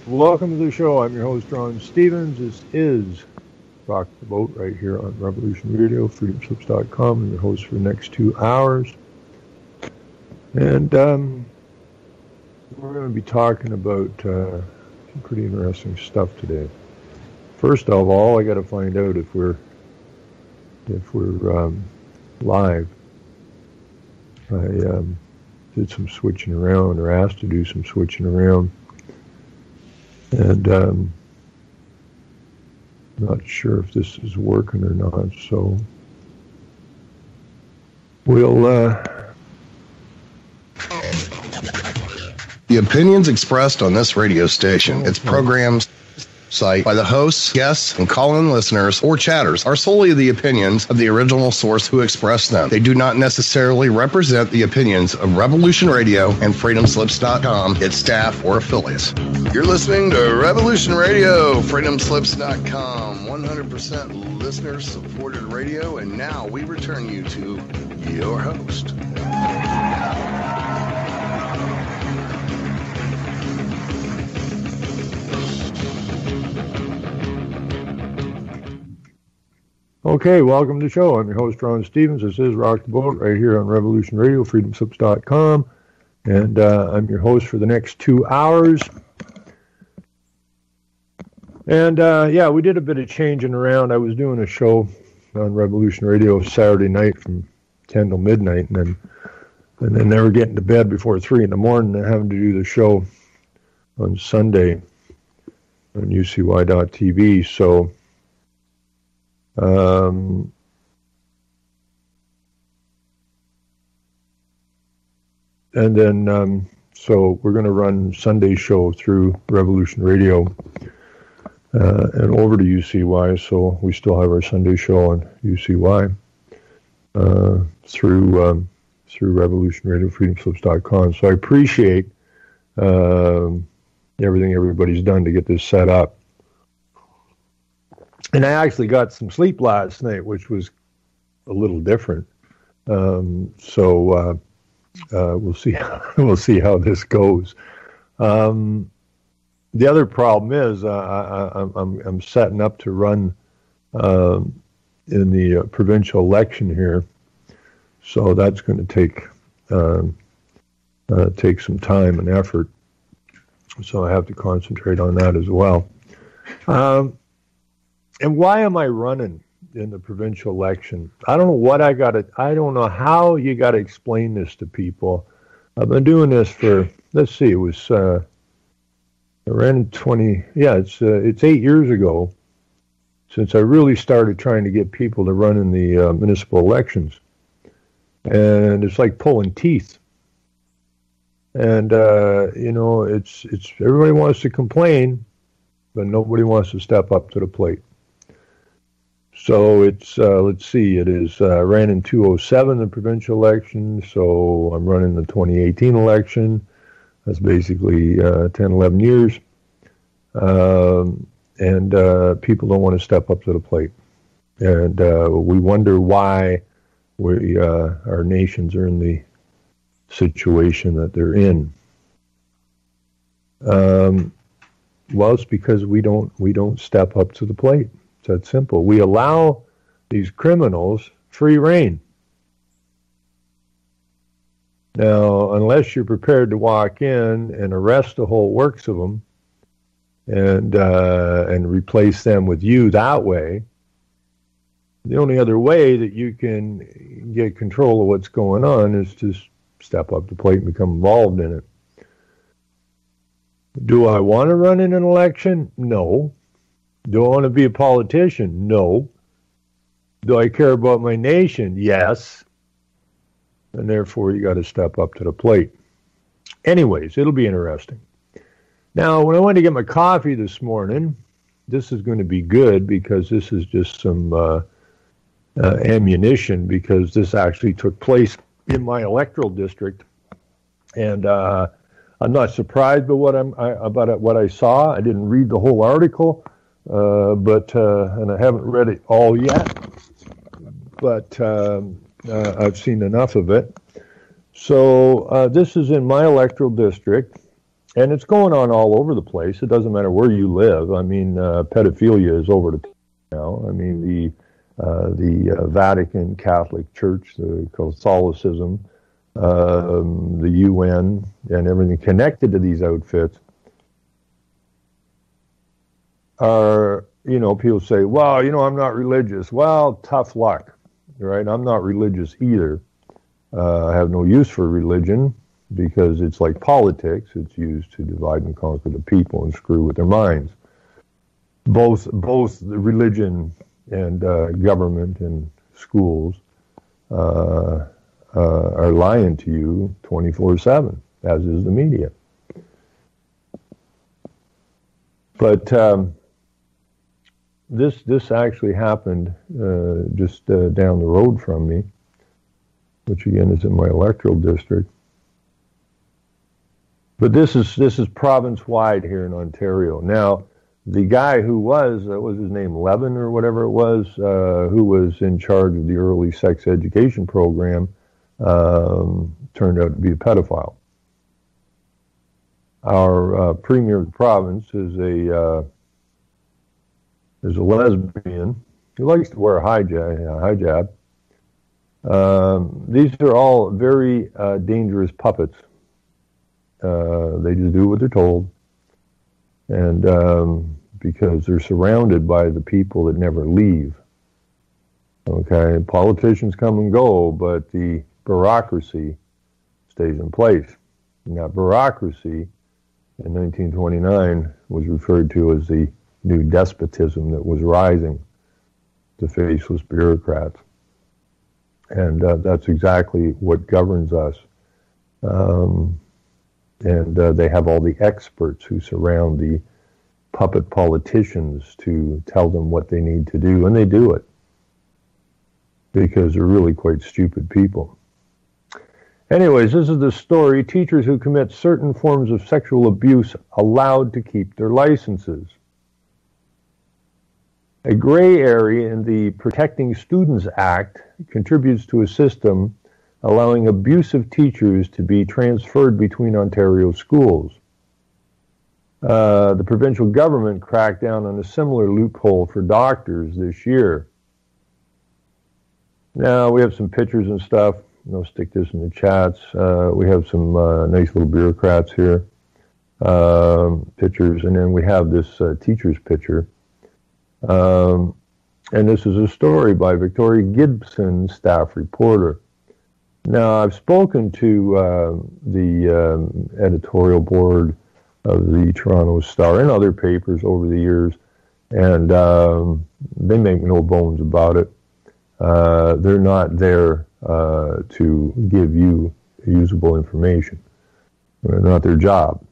Welcome to the show. I'm your host, Ron Stevens. This is Rock the Boat right here on Revolution Radio, freedomslips.com. I'm your host for the next 2 hours. And we're going to be talking about some pretty interesting stuff today. First of all, I got to find out if we're live. I did some switching around, or asked to do some switching around. And not sure if this is working or not, so we'll... The opinions expressed on this radio station, its programs, site, by the hosts, guests, and call-in listeners or chatters are solely the opinions of the original source who expressed them. They do not necessarily represent the opinions of Revolution Radio and freedomslips.com, its staff, or affiliates. You're listening to Revolution Radio, freedomslips.com, 100% listener-supported radio, and now we return you to your host. Okay, welcome to the show. I'm your host, Ron Stevens. This is Rock the Boat right here on Revolution Radio, freedomslips.com. And I'm your host for the next 2 hours. And yeah, we did a bit of changing around. I was doing a show on Revolution Radio Saturday night from 10 till midnight. And then they were getting to bed before 3 in the morning and having to do the show on Sunday on UCY.TV. So... and then, so we're going to run Sunday show through Revolution Radio and over to UCY. So we still have our Sunday show on UCY through Revolution Radio, freedomslips.com. So I appreciate everything everybody's done to get this set up. And I actually got some sleep last night, which was a little different. So we'll see. We'll see how this goes. The other problem is I'm setting up to run in the provincial election here, so that's going to take some time and effort. So I have to concentrate on that as well. And why am I running in the provincial election? I don't know what I don't know how you got to explain this to people. I've been doing this for, let's see, it was, I ran in it's 8 years ago since I really started trying to get people to run in the municipal elections. And it's like pulling teeth. And, it's everybody wants to complain, but nobody wants to step up to the plate. So it's, let's see, it is, ran in 2007, the provincial election, so I'm running the 2018 election. That's basically 10, 11 years. And people don't want to step up to the plate. And we wonder why our nations are in the situation that they're in. Well, it's because we don't step up to the plate. It's that simple. We allow these criminals free rein. Now, unless you're prepared to walk in and arrest the whole works of them and replace them with you that way, the only other way that you can get control of what's going on is to step up to the plate and become involved in it. Do I want to run in an election? No. Do I want to be a politician? No. Do I care about my nation? Yes. And therefore, you got to step up to the plate. Anyways, it'll be interesting. Now, when I went to get my coffee this morning, this is going to be good because this is just some ammunition, because this actually took place in my electoral district. And I'm not surprised by what I saw. I didn't read the whole article. But I haven't read it all yet, but I've seen enough of it. So this is in my electoral district, And it's going on all over the place. It doesn't matter where you live. I mean, pedophilia is over the top now. I mean, the Vatican Catholic Church, the Catholicism, the UN, and everything connected to these outfits are, people say, well, I'm not religious. Well, tough luck, right? I'm not religious either. I have no use for religion because it's like politics. It's used to divide and conquer the people and screw with their minds. Both the religion and government and schools are lying to you 24/7, as is the media. But this actually happened just down the road from me, which again is in my electoral district. But this is province-wide here in Ontario. Now, the guy who was his name, Levin or whatever it was, who was in charge of the early sex education program, turned out to be a pedophile. Our premier of the province is a lesbian who likes to wear a hijab. These are all very dangerous puppets. They just do what they're told, and because they're surrounded by the people that never leave. Okay, politicians come and go, but the bureaucracy stays in place. And that bureaucracy in 1929 was referred to as the new despotism that was rising, the faceless bureaucrats. And that's exactly what governs us. And they have all the experts who surround the puppet politicians to tell them what they need to do, and they do it because they're really quite stupid people. Anyways, this is the story. Teachers who commit certain forms of sexual abuse allowed to keep their licenses. A gray area in the Protecting Students Act contributes to a system allowing abusive teachers to be transferred between Ontario schools. The provincial government cracked down on a similar loophole for doctors this year. Now, we have some pictures and stuff. I'll stick this in the chats. We have some nice little bureaucrats here. Pictures, and then we have this teacher's picture. And this is a story by Victoria Gibson, staff reporter. Now, I've spoken to the editorial board of the Toronto Star and other papers over the years, and they make no bones about it. They're not there to give you usable information. It's not their job.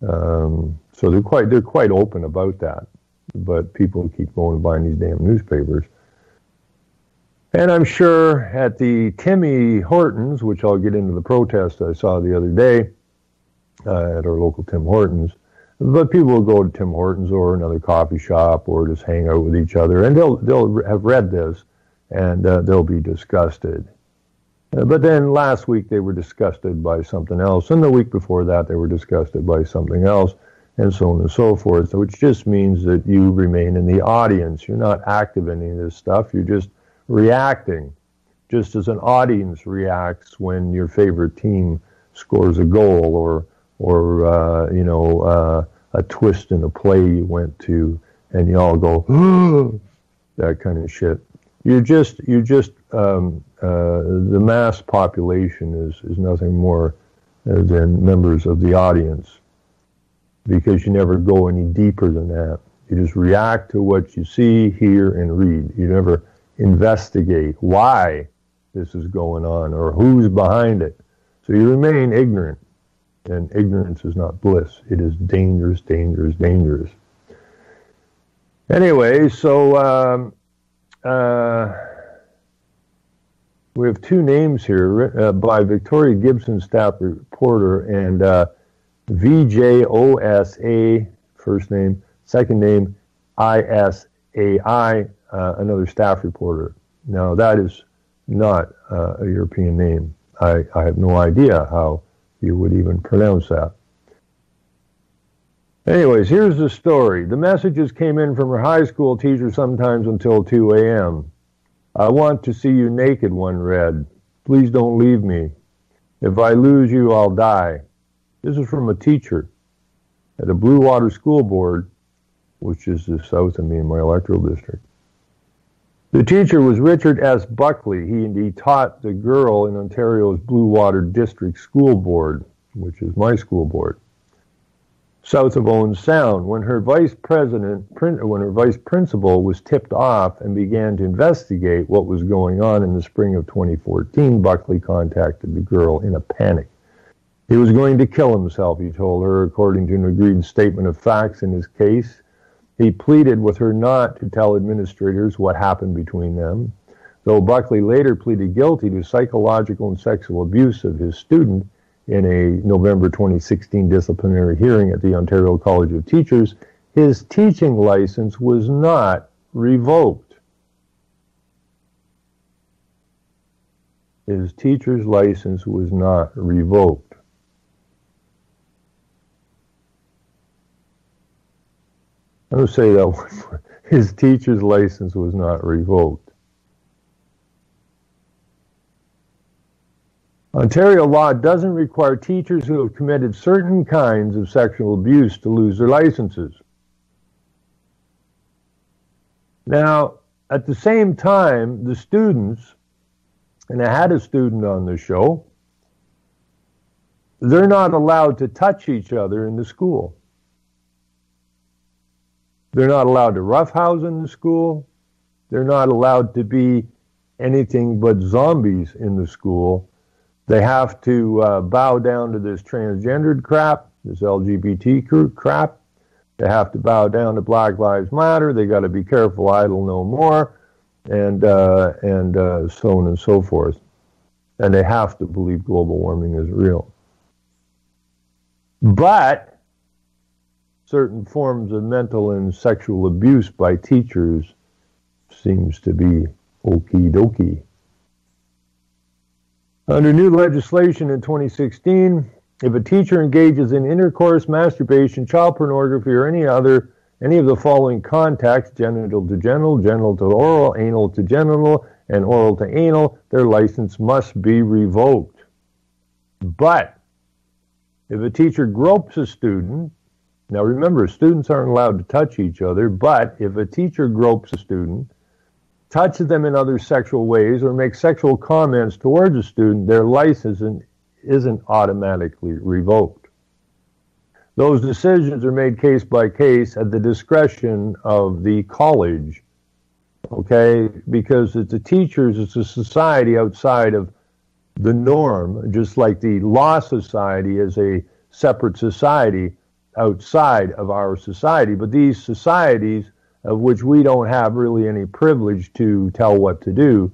So they're quite open about that. But people keep going and buying these damn newspapers. And I'm sure at the Timmy Hortons, which I'll get into the protest I saw the other day at our local Tim Hortons, but people will go to Tim Hortons or another coffee shop or just hang out with each other, and they'll have read this, and they'll be disgusted. But then last week they were disgusted by something else, and the week before that they were disgusted by something else, and so on and so forth, which just means that you remain in the audience. You're not active in any of this stuff. You're just reacting, just as an audience reacts when your favorite team scores a goal or a twist in a play you went to, and you all go, oh, that kind of shit. The mass population is nothing more than members of the audience, because you never go any deeper than that. You just react to what you see, hear, and read. You never investigate why this is going on or who's behind it. So you remain ignorant, and ignorance is not bliss. It is dangerous, dangerous, dangerous. Anyway, so we have two names here by Victoria Gibson, staff reporter, and VJOSA, first name, second name, ISAI, another staff reporter. Now, that is not a European name. I have no idea how you would even pronounce that. Anyways, here's the story. The messages came in from her high school teacher sometimes until 2 a.m. I want to see you naked, one read. Please don't leave me. If I lose you, I'll die. This is from a teacher at the Blue Water School Board, which is the south of me in my electoral district. The teacher was Richard S. Buckley. He taught the girl in Ontario's Blue Water District School Board, which is my school board, south of Owen Sound. When her vice principal was tipped off and began to investigate what was going on in the spring of 2014, Buckley contacted the girl in a panic. He was going to kill himself, he told her, according to an agreed statement of facts in his case. He pleaded with her not to tell administrators what happened between them, though Buckley later pleaded guilty to psychological and sexual abuse of his student in a November 2016 disciplinary hearing at the Ontario College of Teachers. His teaching license was not revoked. His teacher's license was not revoked. I'm going to say that one more. His teacher's license was not revoked. Ontario law doesn't require teachers who have committed certain kinds of sexual abuse to lose their licenses. Now, at the same time, the students, and I had a student on the show, they're not allowed to touch each other in the school. They're not allowed to roughhouse in the school. They're not allowed to be anything but zombies in the school. They have to bow down to this transgendered crap, this LGBT crap. They have to bow down to Black Lives Matter. They got to be careful, idle no more, and so on and so forth. And they have to believe global warming is real. But certain forms of mental and sexual abuse by teachers seems to be okie dokie. Under new legislation in 2016, if a teacher engages in intercourse, masturbation, child pornography, or any of the following contacts, genital to genital, genital to oral, anal to genital, and oral to anal, their license must be revoked. But if a teacher gropes a student, now remember, students aren't allowed to touch each other, but if a teacher gropes a student, touches them in other sexual ways, or makes sexual comments towards a student, their license isn't automatically revoked. Those decisions are made case by case at the discretion of the college, okay? Because it's the teachers, it's a society outside of the norm, just like the Law Society is a separate society outside of our society. But these societies, of which we don't have really any privilege to tell what to do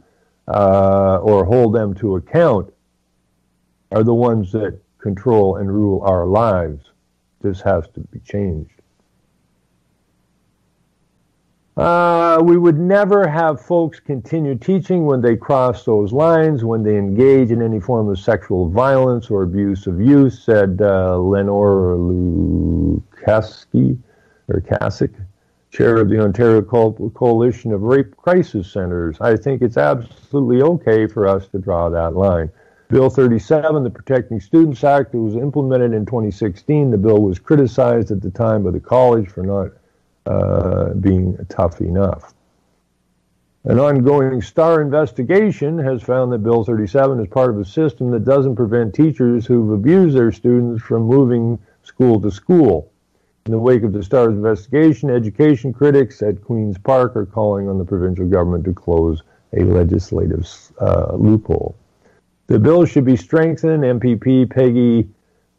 or hold them to account, are the ones that control and rule our lives. This has to be changed. We would never have folks continue teaching when they cross those lines, when they engage in any form of sexual violence or abuse of youth, said Lenore Lukaski, or Kasich, chair of the Ontario Coalition of Rape Crisis Centers. I think it's absolutely okay for us to draw that line. Bill 37, the Protecting Students Act, was implemented in 2016. The bill was criticized at the time by the college for not being tough enough. An ongoing STAR investigation has found that Bill 37 is part of a system that doesn't prevent teachers who've abused their students from moving school to school. In the wake of the STAR's investigation, education critics at Queen's Park are calling on the provincial government to close a legislative loophole. The bill should be strengthened. MPP Peggy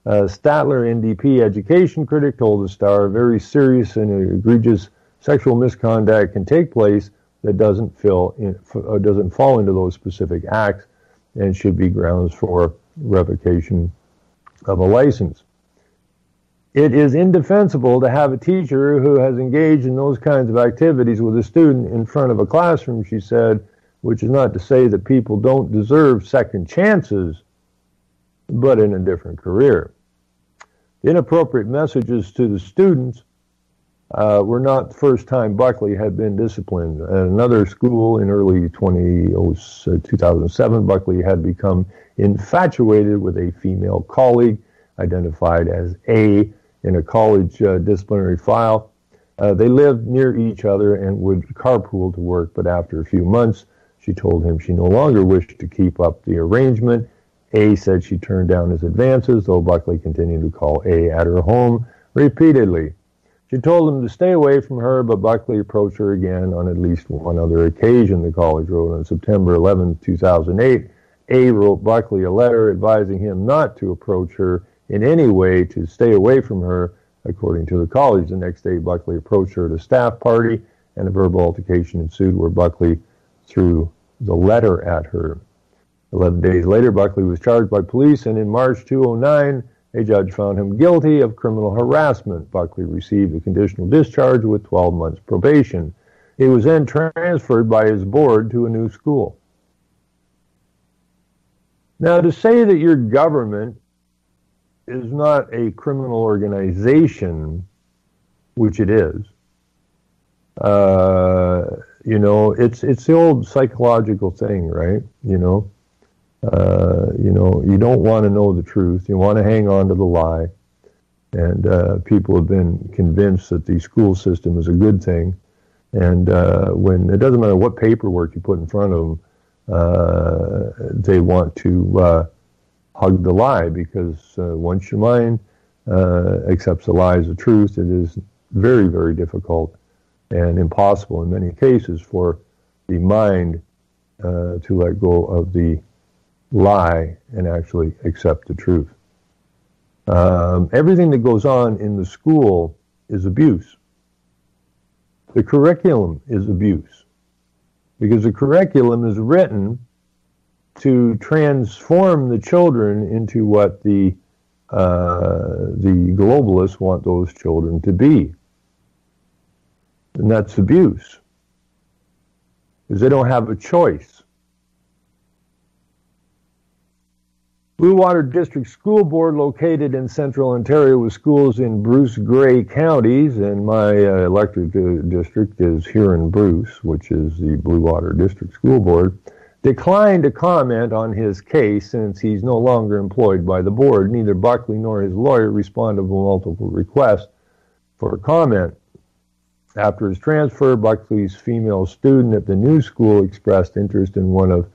Statler, NDP education critic, told the Star very serious and egregious sexual misconduct can take place that doesn't fall into those specific acts and should be grounds for revocation of a license. It is indefensible to have a teacher who has engaged in those kinds of activities with a student in front of a classroom, she said, which is not to say that people don't deserve second chances, but in a different career. Inappropriate messages to the students were not the first time Buckley had been disciplined. At another school in early 2007, Buckley had become infatuated with a female colleague identified as A in a college disciplinary file. They lived near each other and would carpool to work, but after a few months, she told him she no longer wished to keep up the arrangement. A said she turned down his advances, though Buckley continued to call A at her home repeatedly. She told him to stay away from her, but Buckley approached her again on at least one other occasion, the college wrote. On September 11, 2008, A wrote Buckley a letter advising him not to approach her in any way, to stay away from her, according to the college. The next day, Buckley approached her at a staff party, and a verbal altercation ensued where Buckley threw the letter at her. 11 days later, Buckley was charged by police, and in March 2009, a judge found him guilty of criminal harassment. Buckley received a conditional discharge with 12 months probation. He was then transferred by his board to a new school. Now, to say that your government is not a criminal organization, which it is, it's the old psychological thing, right? You don't want to know the truth. You want to hang on to the lie. And people have been convinced that the school system is a good thing. And when it doesn't matter what paperwork you put in front of them, they want to hug the lie, because once your mind accepts the lie as the truth, it is very, very difficult and impossible in many cases for the mind to let go of the lie and actually accept the truth. Everything that goes on in the school is abuse. The curriculum is abuse, because the curriculum is written to transform the children into what the globalists want those children to be. And that's abuse, because they don't have a choice. Blue Water District School Board, located in central Ontario with schools in Bruce Grey counties, and my elected district is here in Bruce, which is the Blue Water District School Board, declined to comment on his case since he's no longer employed by the board. Neither Buckley nor his lawyer responded to multiple requests for comment. After his transfer, Buckley's female student at the new school expressed interest in one of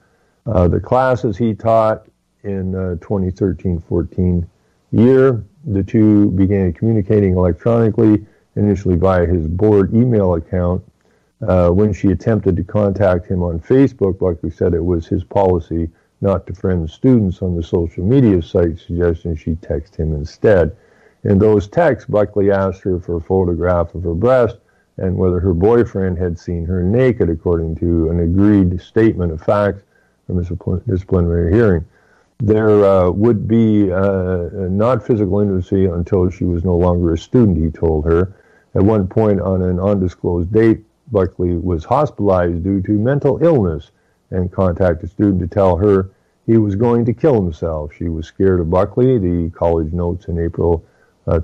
the classes he taught in 2013-14 year. The two began communicating electronically, initially via his board email account. When she attempted to contact him on Facebook, Buckley said it was his policy not to friend students on the social media site, suggesting she text him instead. In those texts, Buckley asked her for a photograph of her breast and whether her boyfriend had seen her naked, according to an agreed statement of facts from a disciplinary hearing. There would be not physical intimacy until she was no longer a student, he told her. At one point on an undisclosed date, Buckley was hospitalized due to mental illness and contacted a student to tell her he was going to kill himself. She was scared of Buckley, the college notes in April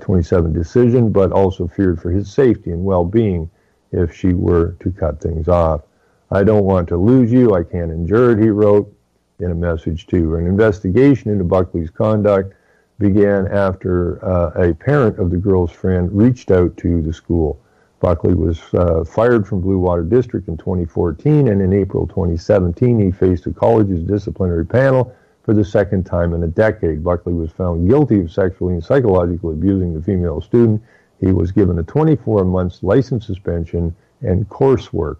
27 decision, but also feared for his safety and well-being if she were to cut things off. I don't want to lose you. I can't endure it, he wrote in a message to her. An investigation into Buckley's conduct began after a parent of the girl's friend reached out to the school. Buckley was fired from Blue Water District in 2014, and in April 2017, he faced the college's disciplinary panel for the second time in a decade. Buckley was found guilty of sexually and psychologically abusing the female student. He was given a 24-month license suspension and coursework.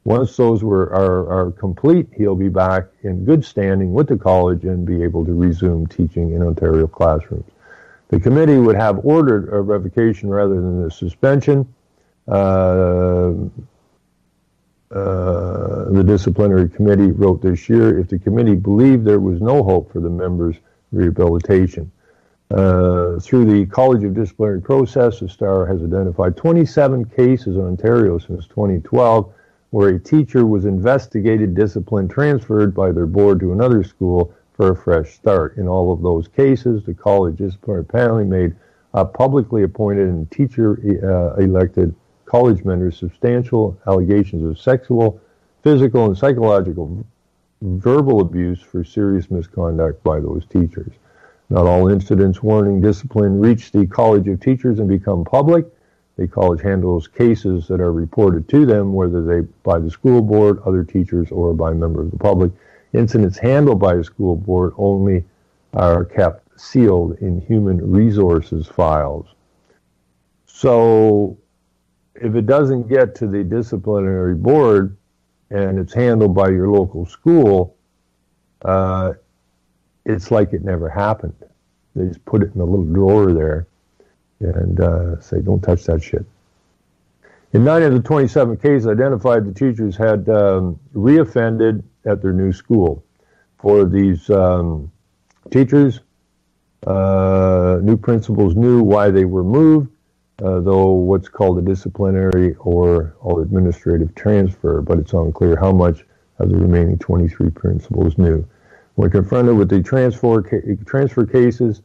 Once those are complete, he'll be back in good standing with the college and be able to resume teaching in Ontario classrooms. The committee would have ordered a revocation rather than a suspension. The disciplinary committee wrote this year, if the committee believed there was no hope for the members' rehabilitation. Through the College of Disciplinary Process, the Star has identified 27 cases in Ontario since 2012 where a teacher was investigated, disciplined, transferred by their board to another school for a fresh start. In all of those cases, the college disciplinary panel made publicly appointed and teacher-elected college mentors substantial allegations of sexual, physical, and psychological verbal abuse for serious misconduct by those teachers. Not all incidents warranting discipline reach the College of Teachers and become public. The college handles cases that are reported to them, whether they by the school board, other teachers, or by a member of the public. Incidents handled by a school board only are kept sealed in human resources files. So if it doesn't get to the disciplinary board and it's handled by your local school, it's like it never happened. They just put it in a little drawer there and say, don't touch that shit. In 9 of the 27 cases identified, the teachers had reoffended at their new school. For these teachers, new principals knew why they were moved, though what's called a disciplinary or administrative transfer, but it's unclear how much of the remaining 23 principals knew. When confronted with the transfer cases,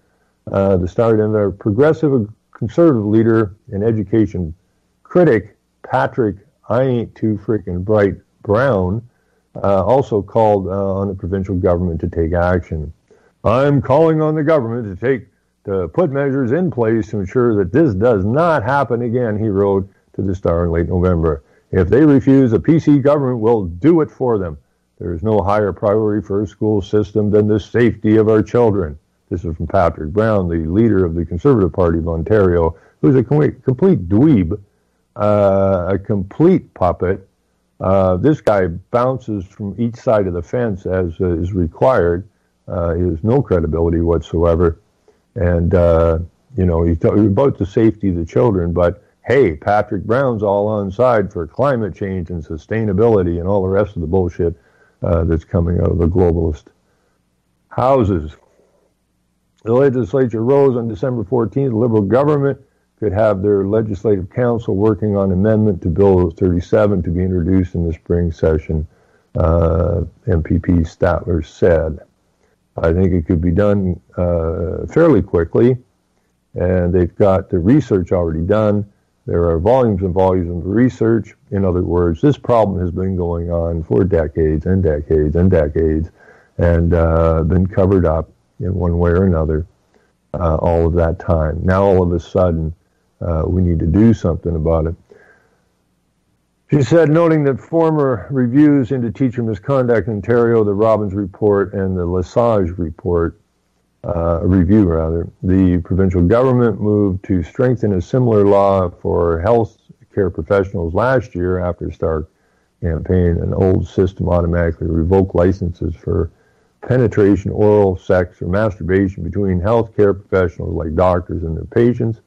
the Star Denver progressive conservative leader and education critic Patrick I Ain't Too Frickin' Bright Brown also called on the provincial government to take action. I'm calling on the government to put measures in place to ensure that this does not happen again, he wrote to the Star in late November. If they refuse, the PC government will do it for them. There is no higher priority for a school system than the safety of our children. This is from Patrick Brown, the leader of the Conservative Party of Ontario, who's a complete dweeb, a complete puppet. This guy bounces from each side of the fence as is required. He has no credibility whatsoever. And, he's talking about the safety of the children, but hey, Patrick Brown's all on side for climate change and sustainability and all the rest of the bullshit that's coming out of the globalist houses. The legislature rose on December 14th. The Liberal government could have their legislative council working on amendment to Bill 37 to be introduced in the spring session, MPP Statler said. I think it could be done fairly quickly, and they've got the research already done. There are volumes and volumes of research. In other words, this problem has been going on for decades and decades and decades, and been covered up in one way or another all of that time. Now, all of a sudden, we need to do something about it. She said, noting that former reviews into teacher misconduct in Ontario, the Robbins Report and the Lesage Report, the provincial government moved to strengthen a similar law for health care professionals last year after Star campaign. An old system automatically revoked licenses for penetration, oral sex, or masturbation between health care professionals like doctors and their patients.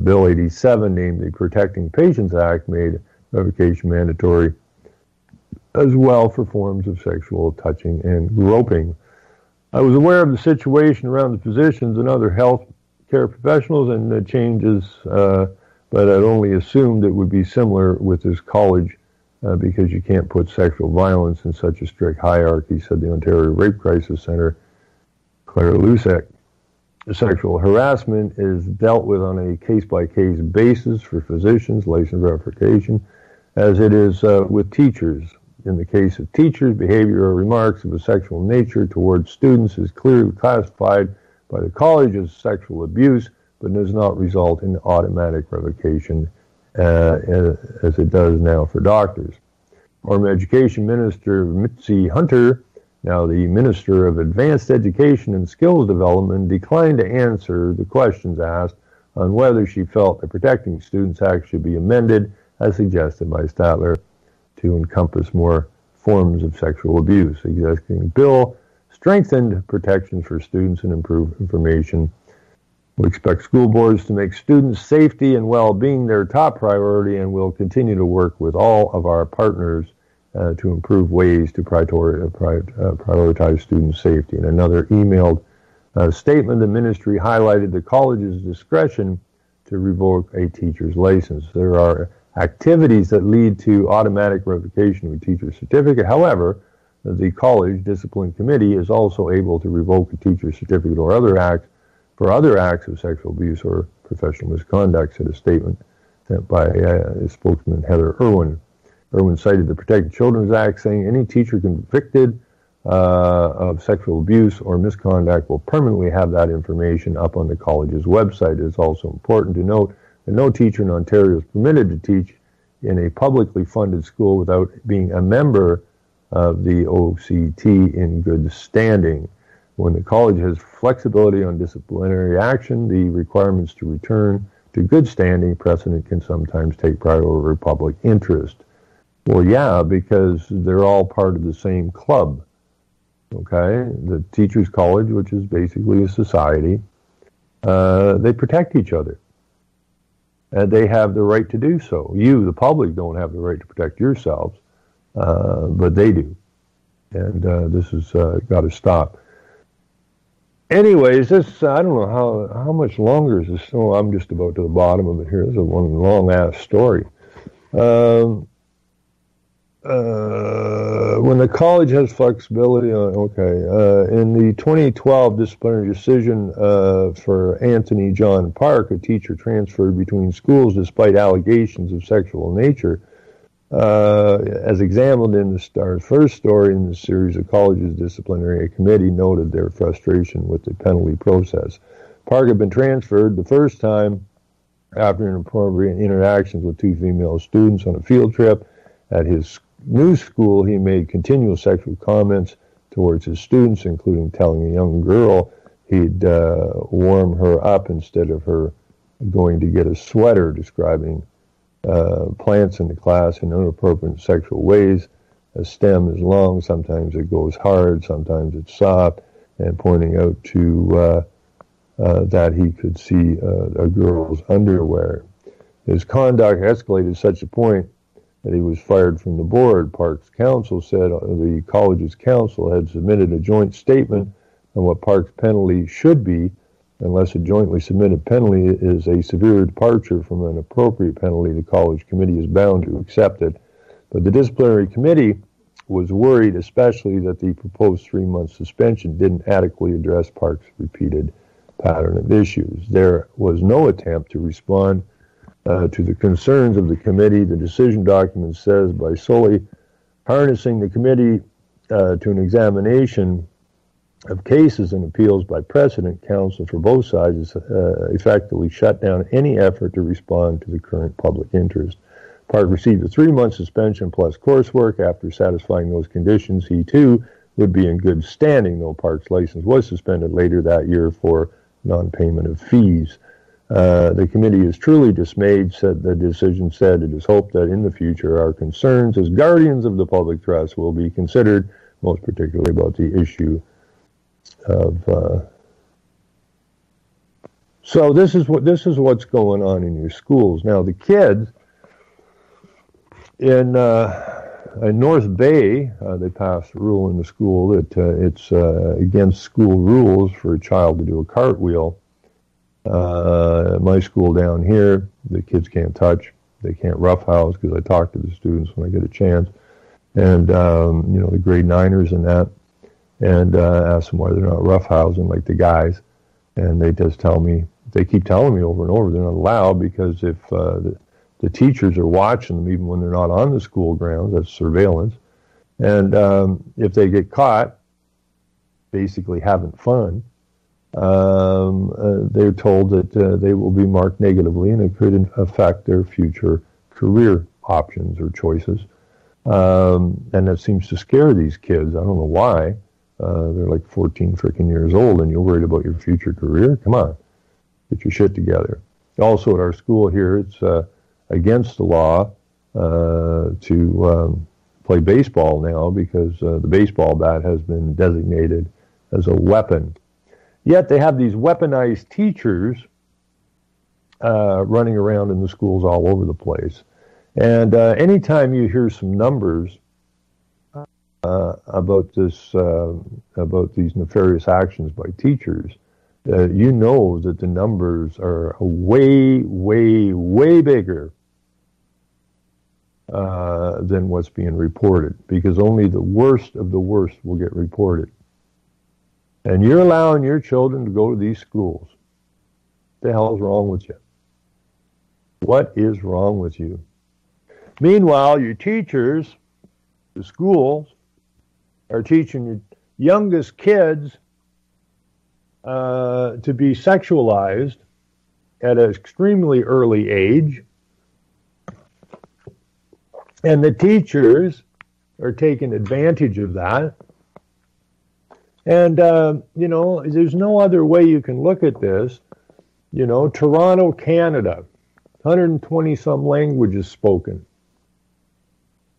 Bill 87, named the Protecting Patients Act, made revocation mandatory as well for forms of sexual touching and groping. I was aware of the situation around the physicians and other health care professionals and the changes, but I'd only assumed it would be similar with this college because you can't put sexual violence in such a strict hierarchy, said the Ontario Rape Crisis Center, Claire Lusek. Sexual harassment is dealt with on a case-by-case basis for physicians, license verification, as it is with teachers. In the case of teachers, behavioral remarks of a sexual nature towards students is clearly classified by the college as sexual abuse, but does not result in automatic revocation as it does now for doctors. Former Education Minister Mitzi Hunter, now the Minister of Advanced Education and Skills Development, declined to answer the questions asked on whether she felt the Protecting Students Act should be amended, as suggested by Statler, to encompass more forms of sexual abuse. The existing bill strengthened protections for students and improved information. We expect school boards to make students' safety and well-being their top priority, and will continue to work with all of our partners to improve ways to prioritize student safety. In another emailed statement, the ministry highlighted the college's discretion to revoke a teacher's license. There are activities that lead to automatic revocation of a teacher's certificate. However, the college discipline committee is also able to revoke a teacher's certificate or other acts for other acts of sexual abuse or professional misconduct, said a statement sent by spokesman Heather Irwin. Irwin cited the Protected Children's Act, saying any teacher convicted of sexual abuse or misconduct will permanently have that information up on the college's website. It is also important to note that no teacher in Ontario is permitted to teach in a publicly funded school without being a member of the OCT in good standing. When the college has flexibility on disciplinary action, the requirements to return to good standing precedent can sometimes take priority over public interest. Well, yeah, because they're all part of the same club. Okay, the Teachers College, which is basically a society, they protect each other. And they have the right to do so. You, the public, don't have the right to protect yourselves, but they do. And this has got to stop. Anyways, this, I don't know how much longer is this. Oh, I'm just about to the bottom of it here. This is one long-ass story. When the college has flexibility on, in the 2012 disciplinary decision for Anthony John Park, a teacher transferred between schools despite allegations of sexual nature, as examined in the Star's first story in the series, the college's disciplinary committee noted their frustration with the penalty process. Park had been transferred the first time after inappropriate interactions with two female students on a field trip. At his new school, he made continual sexual comments towards his students, including telling a young girl he'd warm her up instead of her going to get a sweater, describing plants in the class in inappropriate sexual ways. A stem is long, sometimes it goes hard, sometimes it's soft, and pointing out to that he could see a girl's underwear. His conduct escalated to such a point that he was fired from the board. Park's counsel said the college's council had submitted a joint statement on what Park's penalty should be, unless a jointly submitted penalty is a severe departure from an appropriate penalty. The college committee is bound to accept it. But the disciplinary committee was worried, especially that the proposed 3-month suspension didn't adequately address Park's repeated pattern of issues. There was no attempt to respond to the concerns of the committee. The decision document says by solely harnessing the committee to an examination of cases and appeals by precedent, counsel for both sides effectively shut down any effort to respond to the current public interest. Park received a 3-month suspension plus coursework. After satisfying those conditions, he too would be in good standing, though Park's license was suspended later that year for non-payment of fees. The committee is truly dismayed, said the decision said. It is hoped that in the future our concerns as guardians of the public trust will be considered, most particularly about the issue of so this is what's going on in your schools. Now the kids in North Bay, they passed a rule in the school that it's against school rules for a child to do a cartwheel. My school down here, the kids can't touch, they can't roughhouse, because I talk to the students when I get a chance, and the grade 9ers and that, and ask them why they're not roughhousing like the guys, and they just tell me, they keep telling me over and over they're not allowed, because if the teachers are watching them even when they're not on the school grounds, that's surveillance, and if they get caught basically having fun, they're told that they will be marked negatively, and it could affect their future career options or choices, and that seems to scare these kids. I don't know why. They're like 14 freaking years old, and you're worried about your future career? Come on, get your shit together. Also at our school here, it's against the law to play baseball now, because the baseball bat has been designated as a weapon. Yet they have these weaponized teachers running around in the schools all over the place. And anytime you hear some numbers about these nefarious actions by teachers, you know that the numbers are way, way, way bigger than what's being reported, because only the worst of the worst will get reported. And you're allowing your children to go to these schools the hell is wrong with you? What is wrong with you? Meanwhile, your teachers, the schools, are teaching your youngest kids to be sexualized at an extremely early age. And the teachers are taking advantage of that. And, there's no other way you can look at this. Toronto, Canada, 120 some languages spoken.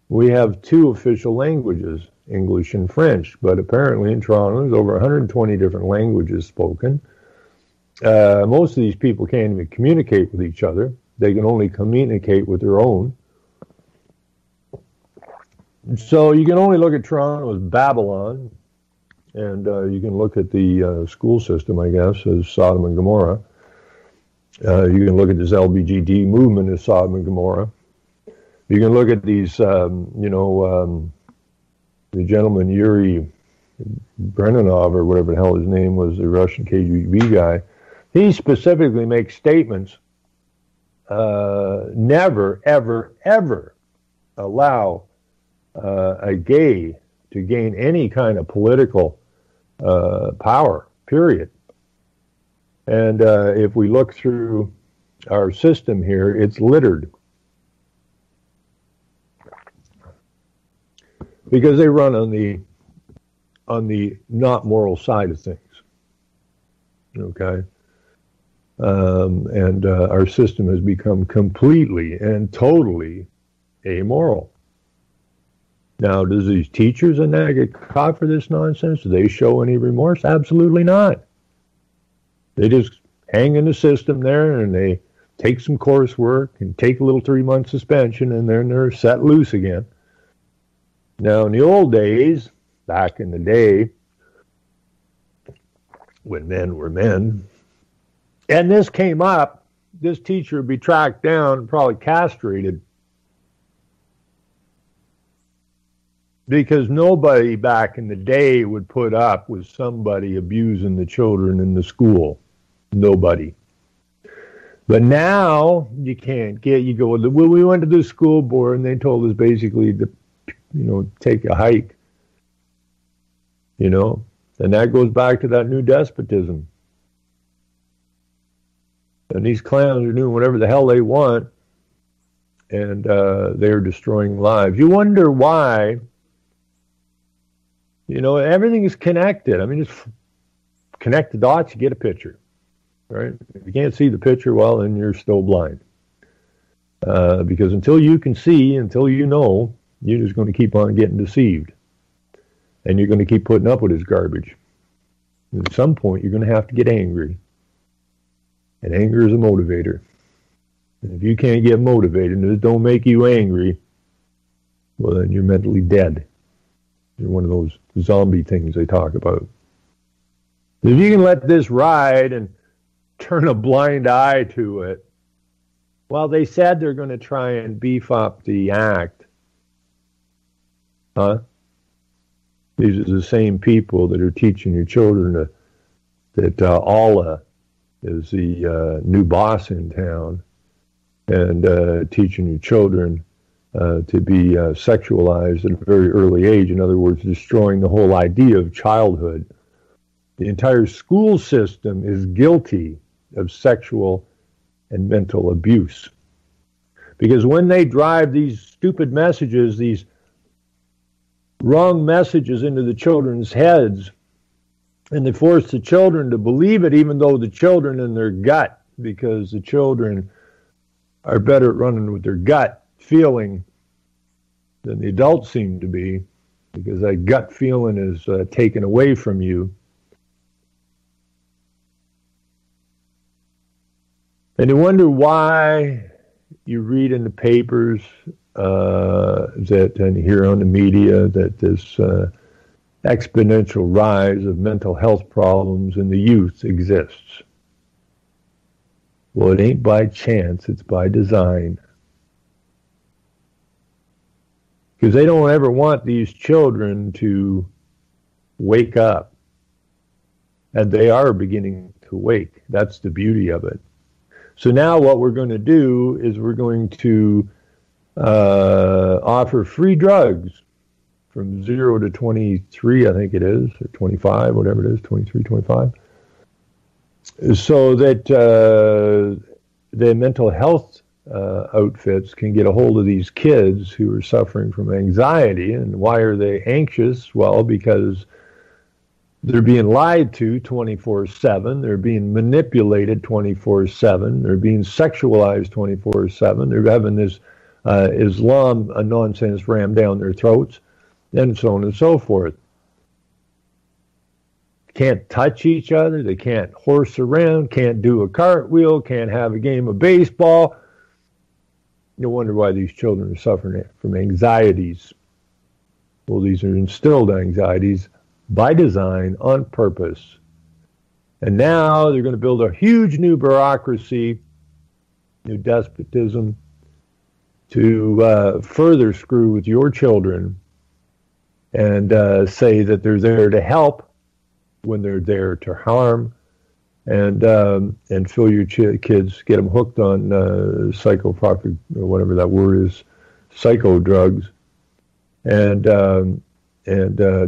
We have 2 official languages, English and French, but apparently in Toronto there's over 120 different languages spoken. Most of these people can't even communicate with each other. They can only communicate with their own. So you can only look at Toronto as Babylon, and you can look at the school system, I guess, as Sodom and Gomorrah. You can look at this LBGT movement as Sodom and Gomorrah. You can look at these, the gentleman Yuri Brenanov, or whatever the hell his name was, the Russian KGB guy. He specifically makes statements, never, ever, ever allow a gay to gain any kind of political power, period. And if we look through our system here, it's littered. Because they run on the not moral side of things. Okay? And our system has become completely and totally amoral. Now, does these teachers and that get caught for this nonsense? Do they show any remorse? Absolutely not. They just hang in the system there, and they take some coursework and take a little 3-month suspension, and then they're set loose again. Now, in the old days, back in the day, when men were men, and this came up, this teacher would be tracked down, probably castrated, because nobody back in the day would put up with somebody abusing the children in the school. Nobody. But now you can't you go, well, we went to the school board and they told us basically to, take a hike. And that goes back to that new despotism. And these clowns are doing whatever the hell they want, and they're destroying lives. You wonder why. Everything is connected. I mean, just connect the dots, you get a picture, right? If you can't see the picture, well, then you're still blind. Because until you can see, until you know, you're just going to keep on getting deceived. And you're going to keep putting up with his garbage. And at some point, you're going to have to get angry. And anger is a motivator. And if you can't get motivated and it don't make you angry, well, then you're mentally dead. You're one of those zombie things they talk about. If you can let this ride and turn a blind eye to it, well, they said they're going to try and beef up the act. Huh? These are the same people that are teaching your children that Allah is the new boss in town, and teaching your children to be sexualized at a very early age. In other words, destroying the whole idea of childhood. The entire school system is guilty of sexual and mental abuse. Because when they drive these stupid messages, these wrong messages into the children's heads, and they force the children to believe it, even though the children in their gut, because the children are better at running with their gut feeling than the adults seem to be, because that gut feeling is taken away from you. And you wonder why you read in the papers and hear on the media that this exponential rise of mental health problems in the youth exists. Well, it ain't by chance, it's by design. Because they don't ever want these children to wake up. And they are beginning to wake. That's the beauty of it. So now what we're going to do is we're going to offer free drugs from 0 to 23, I think it is, or 25, whatever it is, 23, 25, so that the mental health outfits can get a hold of these kids who are suffering from anxiety. And why are they anxious? Well, because they're being lied to 24/7. They're being manipulated 24/7. They're being sexualized 24/7. They're having this Islam nonsense rammed down their throats, and so on and so forth. Can't touch each other. They can't horse around. Can't do a cartwheel. Can't have a game of baseball. No wonder why these children are suffering from anxieties. Well, these are instilled anxieties by design, on purpose. And now they're going to build a huge new bureaucracy, new despotism, to further screw with your children and say that they're there to help when they're there to harm, and fill your kids, get them hooked on psychotropic, or whatever that word is, psycho drugs, and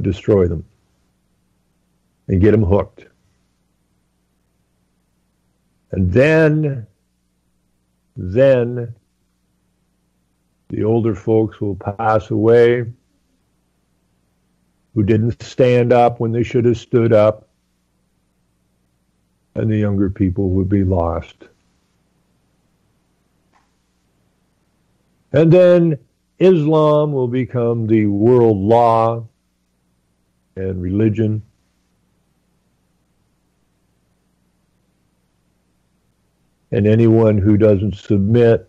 destroy them and get them hooked. And then the older folks will pass away who didn't stand up when they should have stood up, and the younger people would be lost. And then Islam will become the world law and religion. And anyone who doesn't submit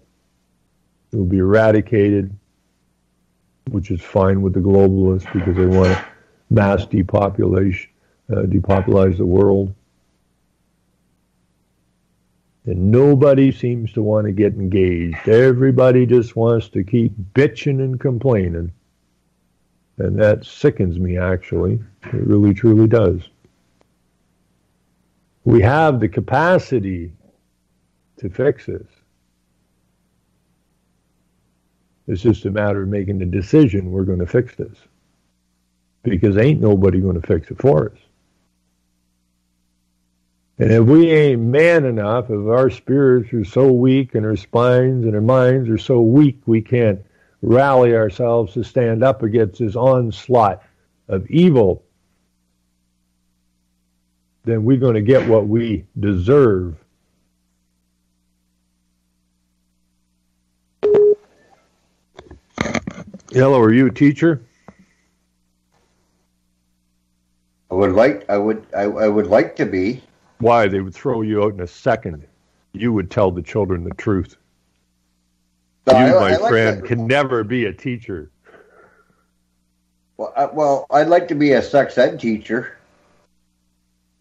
will be eradicated, which is fine with the globalists because they want to mass depopulize the world. And nobody seems to want to get engaged. Everybody just wants to keep bitching and complaining. And that sickens me, actually. It really, truly does. We have the capacity to fix this. It's just a matter of making the decision we're going to fix this. Because ain't nobody going to fix it for us. And if we ain't man enough, if our spirits are so weak and our spines and our minds are so weak we can't rally ourselves to stand up against this onslaught of evil, then we're going to get what we deserve. Hello, are you a teacher? I would like to be. Why? They would throw you out in a second. You would tell the children the truth. No, my friend, can never be a teacher. Well, I'd like to be a sex ed teacher.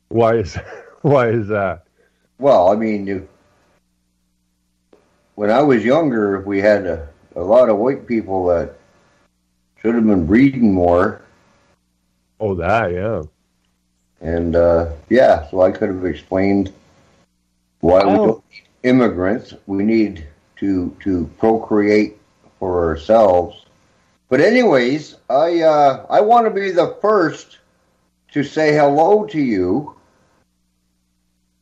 Why is that? Well, I mean, when I was younger, we had a lot of white people that should have been breeding more. Oh, that, yeah. And, so I could have explained why we don't need immigrants. We need to procreate for ourselves. But anyways, I want to be the first to say hello to you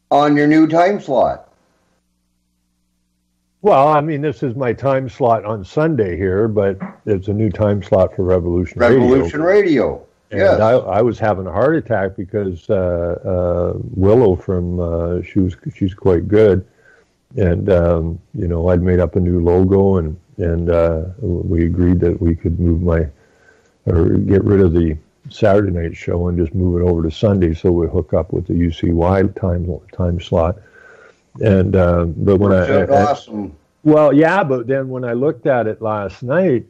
on your new time slot. Well, I mean, this is my time slot on Sunday here, but it's a new time slot for Revolution Radio. And yes. I was having a heart attack because Willow from she's quite good, and I'd made up a new logo, and we agreed that we could get rid of the Saturday night show and just move it over to Sunday, so we hook up with the UCY time slot. And but when awesome. Well, yeah, but then when I looked at it last night,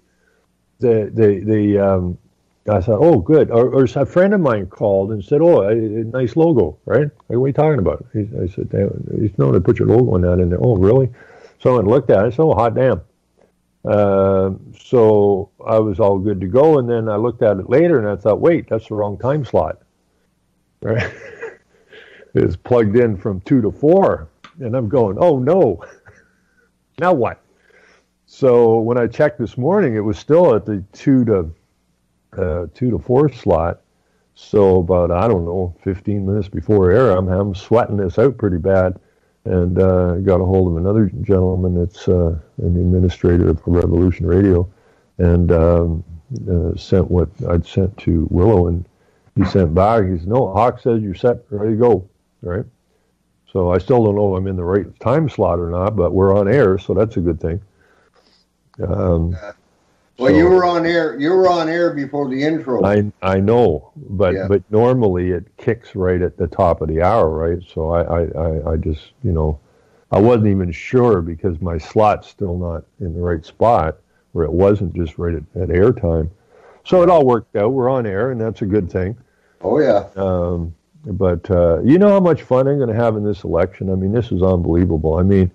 I thought, oh, good. Or a friend of mine called and said, oh, a nice logo, right? What are you talking about? I said, he's known to put your logo on that in there. Oh, really? So I looked at it. I said, oh, hot damn. So I was all good to go. And then I looked at it later and I thought, wait, that's the wrong time slot. Right? It's plugged in from 2 to 4. And I'm going, oh no, now what? So when I checked this morning, it was still at the 2 to 4 slot. So about, I don't know, 15 minutes before air, I'm sweating this out pretty bad. And got a hold of another gentleman that's an administrator of Revolution Radio, and sent what I'd sent to Willow, and he sent back. He said, no, Hawk says you're set, ready to go, right? So I still don't know if I'm in the right time slot or not, but we're on air, so that's a good thing. Well, you were on air. You were on air before the intro. I know, but normally it kicks right at the top of the hour, right? So I just, you know, I wasn't even sure because my slot's still not in the right spot, where it wasn't just right at air time. So it all worked out. We're on air, and that's a good thing. Oh yeah. But you know how much fun I'm going to have in this election. I mean, this is unbelievable. I mean,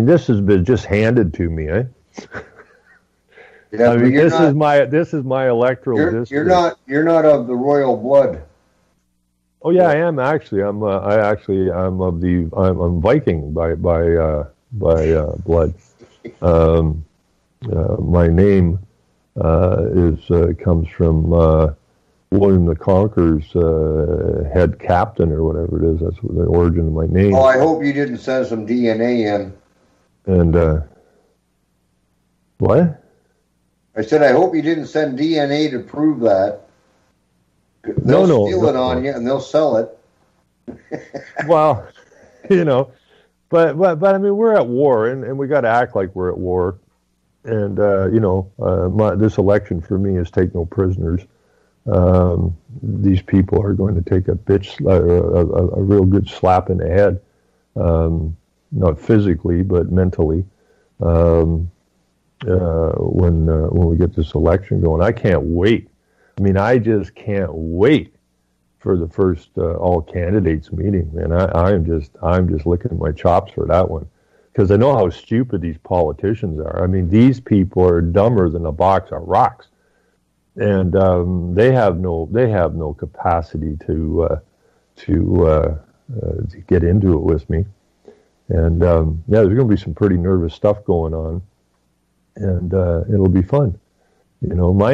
this has been just handed to me, eh? Yeah, I mean, this is my electoral district. You're not of the royal blood. Oh yeah, I am actually. I'm Viking by blood. My name comes from William the Conqueror's head captain or whatever it is. That's the origin of my name. Oh, I hope you didn't send some DNA in. And what? I said, I hope you didn't send DNA to prove that. They'll steal it on you, and they'll sell it. Well, you know, but I mean, we're at war, and we got to act like we're at war. And you know, this election for me is take no prisoners. These people are going to take a real good slap in the head, not physically but mentally. When we get this election going, I can't wait. I mean, I just can't wait for the first all candidates meeting, and I'm just licking my chops for that one, because I know how stupid these politicians are. I mean, these people are dumber than a box of rocks, and they have no capacity to get into it with me. And yeah, there's going to be some pretty nervous stuff going on. And it'll be fun. You know, when my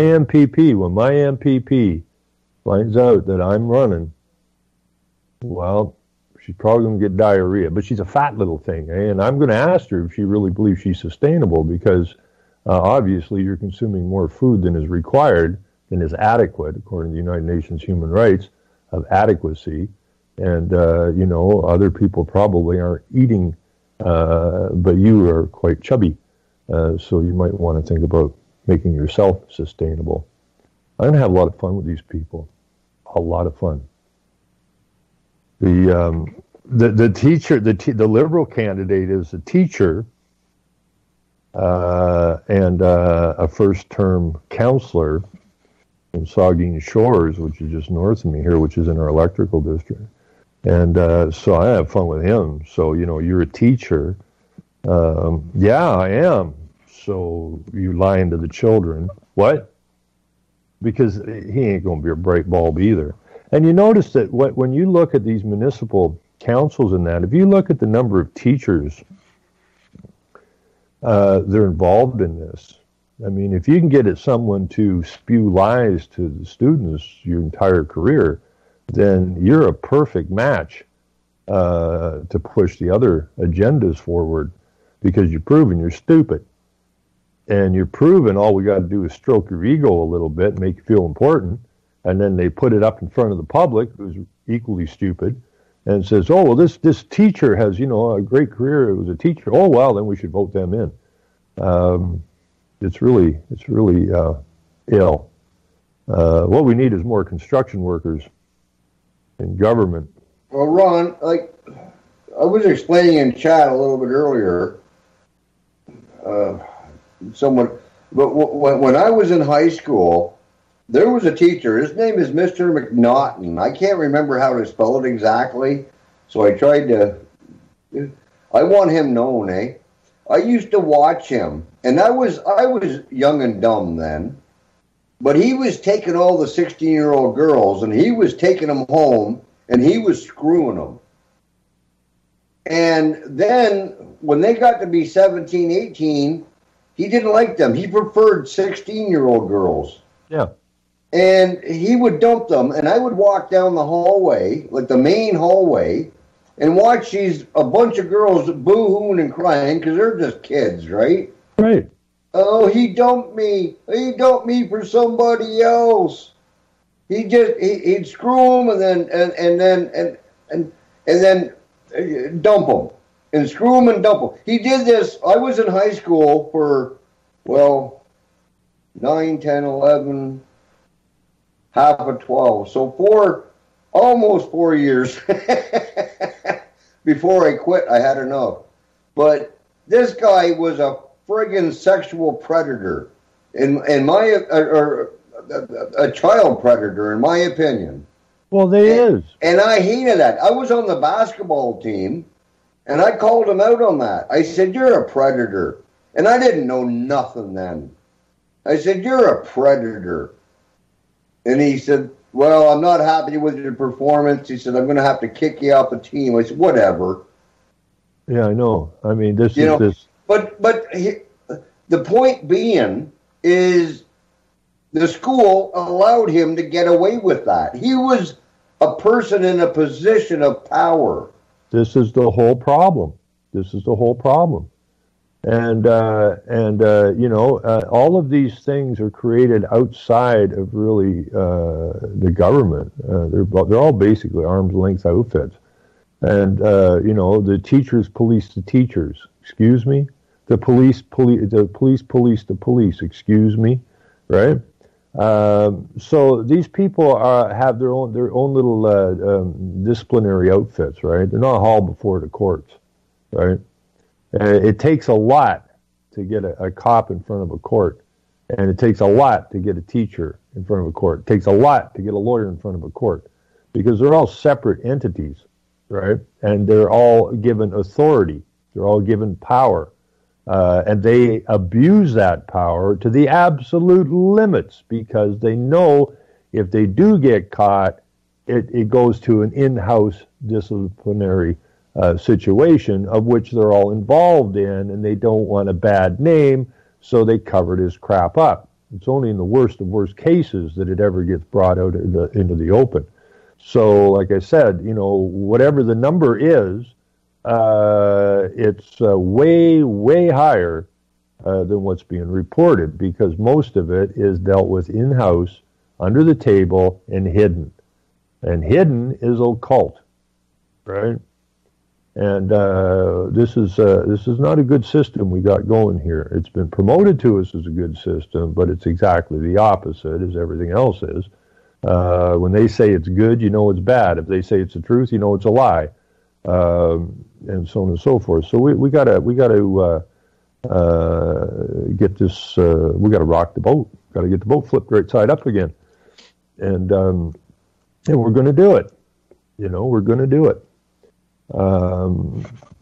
MPP finds out that I'm running, well, she's probably going to get diarrhea. But she's a fat little thing, eh? And I'm going to ask her if she really believes she's sustainable, because obviously you're consuming more food than is required, than is adequate, according to the United Nations Human Rights of adequacy. And, you know, other people probably aren't eating, but you are quite chubby. So you might want to think about making yourself sustainable. I'm going to have a lot of fun with these people. A lot of fun. The teacher, the Liberal candidate is a teacher and a first-term counselor in Saugeen Shores, which is just north of me here, which is in our electrical district. And so I have fun with him. So, you know, you're a teacher. Yeah, I am. So you lying to the children. What? Because he ain't going to be a bright bulb either. And you notice that when you look at these municipal councils and that, if you look at the number of teachers they're involved in this, I mean, if you can get someone to spew lies to the students your entire career, then you're a perfect match to push the other agendas forward, because you're proving you're stupid. And you're proving all we got to do is stroke your ego a little bit, make you feel important, and then they put it up in front of the public, who's equally stupid, and says, oh, well, this teacher has, you know, a great career. It was a teacher. Oh, well, then we should vote them in. It's really ill. What we need is more construction workers in government. Well, Ron, like I was explaining in chat a little bit earlier, when I was in high school, there was a teacher. His name is Mr. McNaughton. I can't remember how to spell it exactly, so I tried to. I want him known, eh? I used to watch him, and I was young and dumb then, but he was taking all the 16-year-old girls, and he was taking them home, and he was screwing them. And then when they got to be 17, 18, he didn't like them. He preferred 16-year-old girls. Yeah. And he would dump them, and I would walk down the hallway, like the main hallway, and watch a bunch of girls boo-hooing and crying because they're just kids, right? Right. Oh, he dumped me. He dumped me for somebody else. He'd screw them and then dump them and screw them and dump them. He did this. I was in high school for 9, 10, 11, half of 12. So almost 4 years before I quit. I had enough. But this guy was a friggin' sexual predator, a child predator, in my opinion. Well, there is. And I hated that. I was on the basketball team, and I called him out on that. I said, "You're a predator." And I didn't know nothing then. I said, "You're a predator." And he said, "Well, I'm not happy with your performance." He said, "I'm going to have to kick you off the team." I said, "Whatever." Yeah, I know. I mean, this is this. But the point being is the school allowed him to get away with that. He was a person in a position of power. This is the whole problem. And all of these things are created outside of really the government. They're all basically arm's length outfits. And, the teachers police the teachers. Excuse me? The police police the police. Excuse me? Right? So these people have their own little disciplinary outfits, right? They're not hauled before the courts, right? It takes a lot to get a cop in front of a court, and it takes a lot to get a teacher in front of a court. It takes a lot to get a lawyer in front of a court, because they're all separate entities, right? And they're all given authority. They're all given power. And they abuse that power to the absolute limits, because they know if they do get caught, it goes to an in-house disciplinary situation of which they're all involved in, and they don't want a bad name, so they cover this crap up. It's only in the worst of worst cases that it ever gets brought out into the open. So, like I said, whatever the number is, it's way, way higher than what's being reported, because most of it is dealt with in-house, under the table, and hidden. And hidden is occult, right? And this is not a good system we got going here. It's been promoted to us as a good system, but it's exactly the opposite as everything else is. When they say it's good, it's bad. If they say it's the truth, it's a lie. And so on and so forth. So we gotta get this. We gotta rock the boat. Got to get the boat flipped right side up again, and we're going to do it. We're going to do it.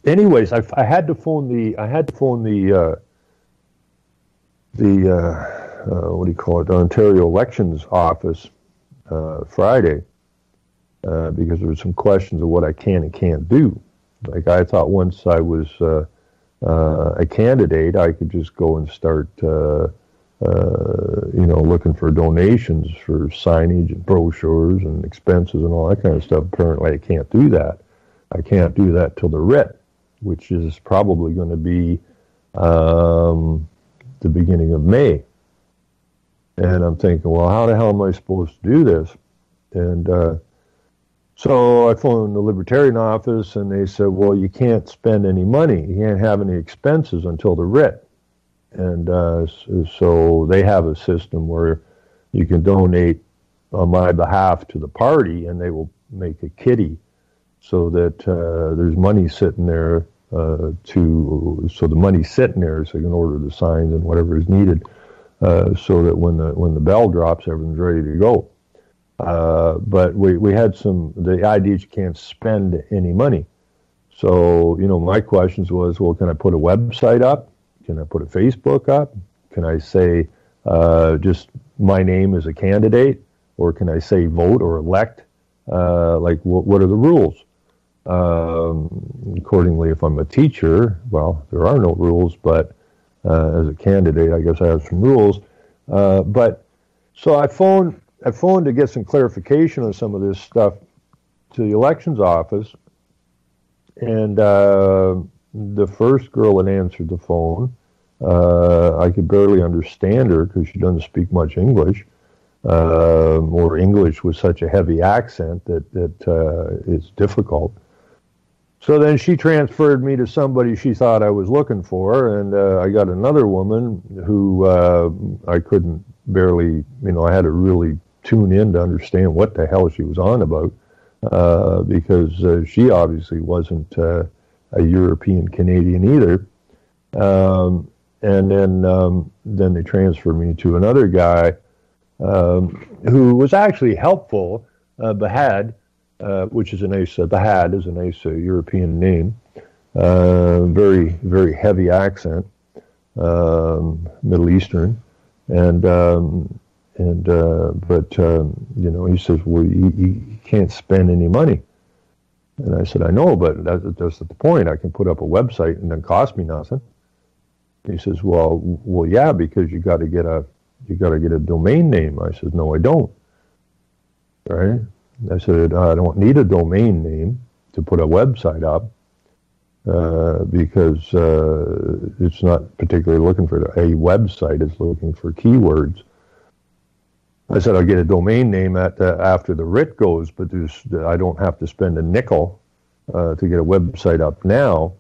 Anyways, I had to phone the what do you call it? The Ontario Elections Office Friday because there were some questions of what I can and can't do. Like, I thought once I was a candidate, I could just go and start, looking for donations for signage and brochures and expenses and all that kind of stuff. Apparently, I can't do that. I can't do that till the writ, which is probably going to be the beginning of May. And I'm thinking, well, how the hell am I supposed to do this? And so I phoned the Libertarian office, and they said, well, you can't spend any money. You can't have any expenses until the writ. And so they have a system where you can donate on my behalf to the party, and they will make a kitty so that there's money sitting there so the money's sitting there so you can order the signs and whatever is needed so that when the bell drops, everything's ready to go. But we had the idea that you can't spend any money. So, my questions was, well, can I put a website up? Can I put a Facebook up? Can I say just my name as a candidate? Or can I say vote or elect? What are the rules? Accordingly, if I'm a teacher, well, there are no rules, but as a candidate, I guess I have some rules. But so I phoned to get some clarification on some of this stuff to the elections office, and the first girl that answered the phone, I could barely understand her because she doesn't speak much English, or English with such a heavy accent that it's difficult. So then she transferred me to somebody she thought I was looking for, and I got another woman who I couldn't barely, I had to really tune in to understand what the hell she was on about, because she obviously wasn't a European Canadian either. And then they transferred me to another guy who was actually helpful, Bahad, which is a nice, Bahad is a nice European name, very, very heavy accent, Middle Eastern, but he says, well, you can't spend any money. And I said, I know, but that's the point. I can put up a website and then cost me nothing. He says, well, yeah, because you got to get a domain name. I said, no, I don't. Right? I said, I don't need a domain name to put a website up because it's not particularly looking for a website. It's looking for keywords. I said, I'll get a domain name after the writ goes, but I don't have to spend a nickel to get a website up now.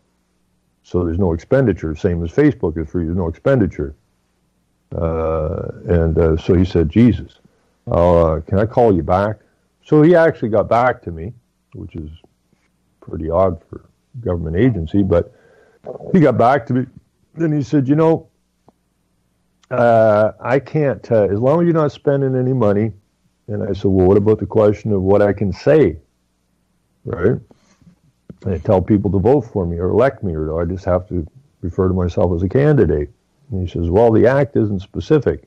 So there's no expenditure. Same as Facebook is free. There's no expenditure. So he said, Jesus, can I call you back? So he actually got back to me, which is pretty odd for a government agency, but he got back to me. Then he said, I can't, as long as you're not spending any money. And I said, well, what about the question of what I can say? Right? And I tell people to vote for me or elect me, or do I just have to refer to myself as a candidate? And he says, well, the act isn't specific.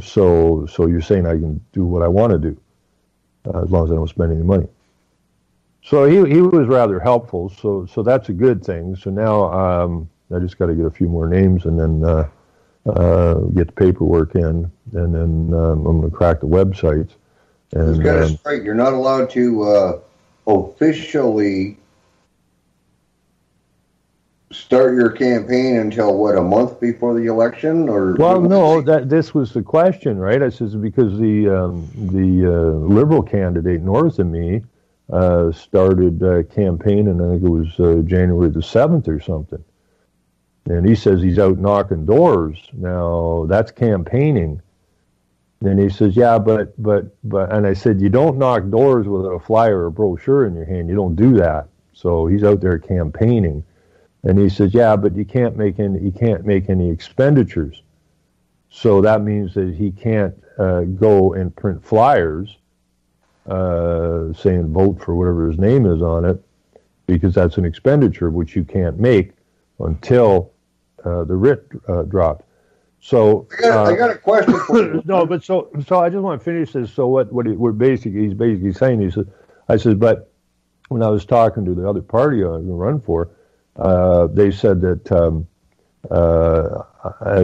So you're saying I can do what I want to do, as long as I don't spend any money. So he was rather helpful. So that's a good thing. So now I just got to get a few more names and then get the paperwork in, and then I'm going to crack the websites. And just got it straight. You're not allowed to officially start your campaign until a month before the election, or? Well, no, this was the question, right? I says because the Liberal candidate north of me started campaigning, I think it was January the 7th or something, and he says he's out knocking doors. Now that's campaigning. And he says, yeah, but, and I said, you don't knock doors with a flyer or a brochure in your hand. You don't do that. So he's out there campaigning. And he says, yeah, but he can't make any expenditures. So that means that he can't go and print flyers saying vote for whatever his name is on it, because that's an expenditure which you can't make until the writ dropped. So I got a question for you. No, but so I just want to finish this. So he's basically saying, he said, I said, but when I was talking to the other party I was going to run for, they said that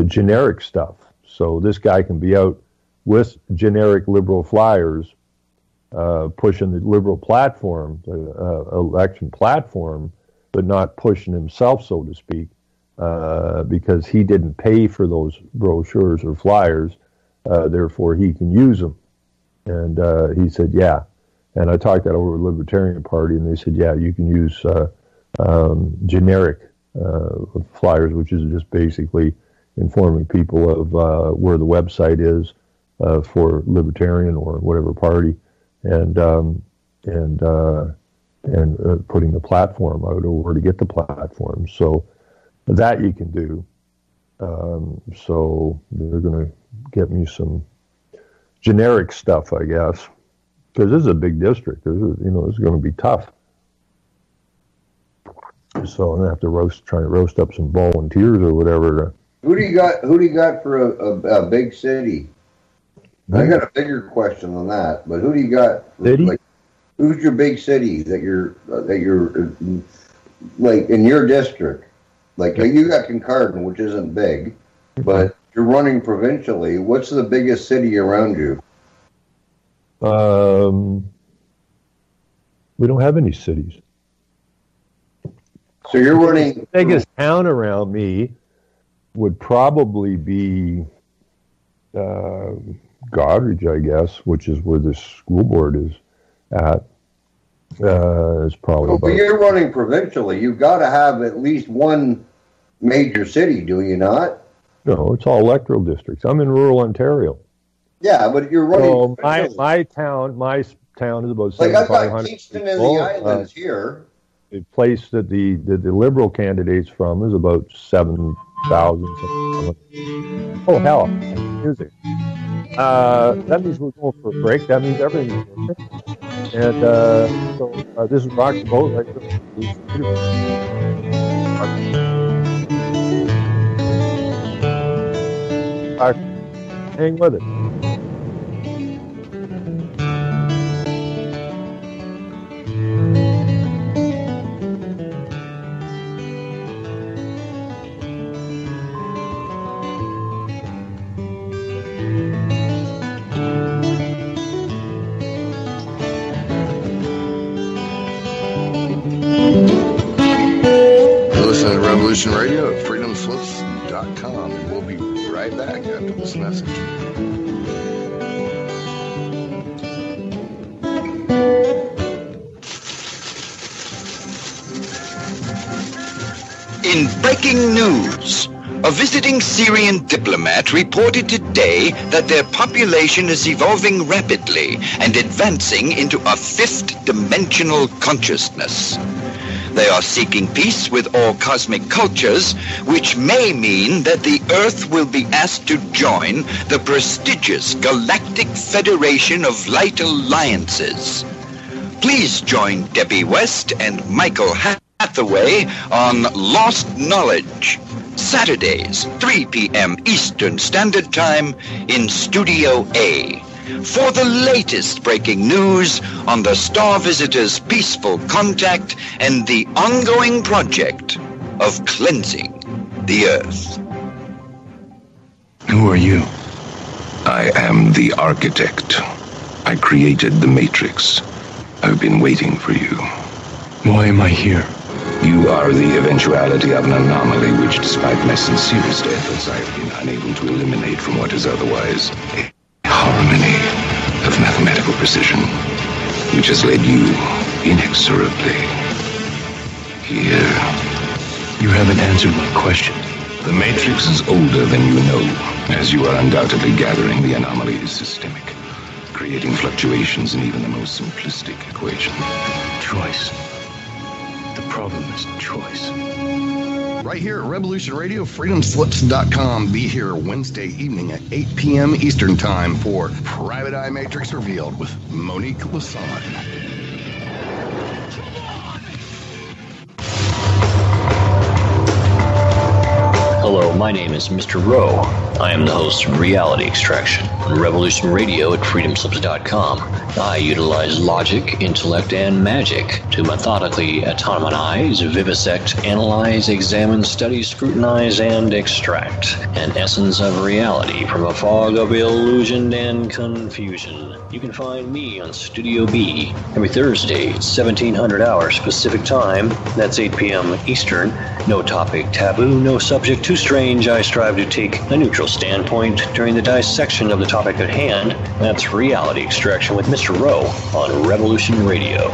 generic stuff. So this guy can be out with generic Liberal flyers, pushing the Liberal platform, the election platform, but not pushing himself, so to speak. Because he didn't pay for those brochures or flyers, therefore he can use them. And he said, yeah. And I talked that over with the Libertarian Party, and they said, yeah, you can use generic flyers, which is just basically informing people of where the website is for Libertarian or whatever party, and putting the platform out, or where to get the platform. So that you can do. So they're going to get me some generic stuff, I guess, because this is a big district. This is going to be tough. So I'm going to have to try to roast up some volunteers or whatever. Who do you got for a big city? I got a bigger question than that, but who do you got? City? Who's your big city that you're like in your district? Like you got Kincardine, which isn't big, but you're running provincially. What's the biggest city around you? We don't have any cities. So you're running. The biggest town around me would probably be Goderich, I guess, which is where the school board is at. It's probably. But you're running provincially. You've got to have at least one major city, do you not? No, it's all electoral districts. I'm in rural Ontario. Yeah, but you're running. So my town is about 7,500 Like I've got Kingston and the Islands here. The place that the Liberal candidate's from is about 7,000. Oh hell, music. That means we're going for a break. That means everything's okay. And so this is Rock the Boat right here. Hang with it. Revolution Radio at freedomslips.com, and we'll be right back after this message. In breaking news, a visiting Syrian diplomat reported today that their population is evolving rapidly and advancing into a fifth-dimensional consciousness. They are seeking peace with all cosmic cultures, which may mean that the Earth will be asked to join the prestigious Galactic Federation of Light Alliances. Please join Debbie West and Michael Hathaway on Lost Knowledge, Saturdays, 3 p.m. Eastern Standard Time in Studio A, for the latest breaking news on the Star Visitors' peaceful contact and the ongoing project of cleansing the Earth. Who are you? I am the architect. I created the Matrix. I've been waiting for you. Why am I here? You are the eventuality of an anomaly which, despite my sincerest efforts, I have been unable to eliminate from what is otherwise a harmony of mathematical precision, which has led you inexorably here. You haven't answered my question. The Matrix is older than you know, as you are undoubtedly gathering. The anomaly is systemic, creating fluctuations in even the most simplistic equation. Choice. The problem is choice. Right here at Revolution Radio, freedomslips.com. Be here Wednesday evening at 8 p.m. Eastern Time for Private Eye Matrix Revealed with Monique Lassonde. Hello, my name is Mr. Rowe. I am the host of Reality Extraction on Revolution Radio at freedomslips.com. I utilize logic, intellect, and magic to methodically autonomize, vivisect, analyze, examine, study, scrutinize, and extract an essence of reality from a fog of illusion and confusion. You can find me on Studio B every Thursday at 1700 hours Pacific Time. That's 8 p.m. Eastern. No topic taboo, no subject too strange. I strive to take a neutral standpoint during the dissection of the topic at hand. That's Reality Extraction with Mr. Rowe on Revolution Radio.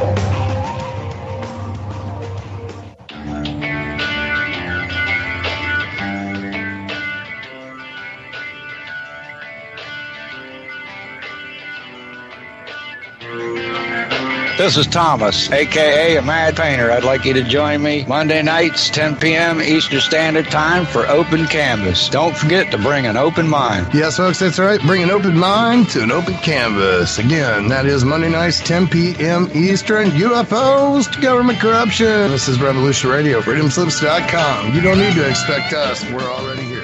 This is Thomas, a.k.a. a Mad Painter. I'd like you to join me Monday nights, 10 p.m. Eastern Standard Time for Open Canvas. Don't forget to bring an open mind. Yes, folks, that's right. Bring an open mind to an open canvas. Again, that is Monday nights, 10 p.m. Eastern. UFOs to government corruption. This is Revolution Radio, freedomslips.com. You don't need to expect us. We're already here.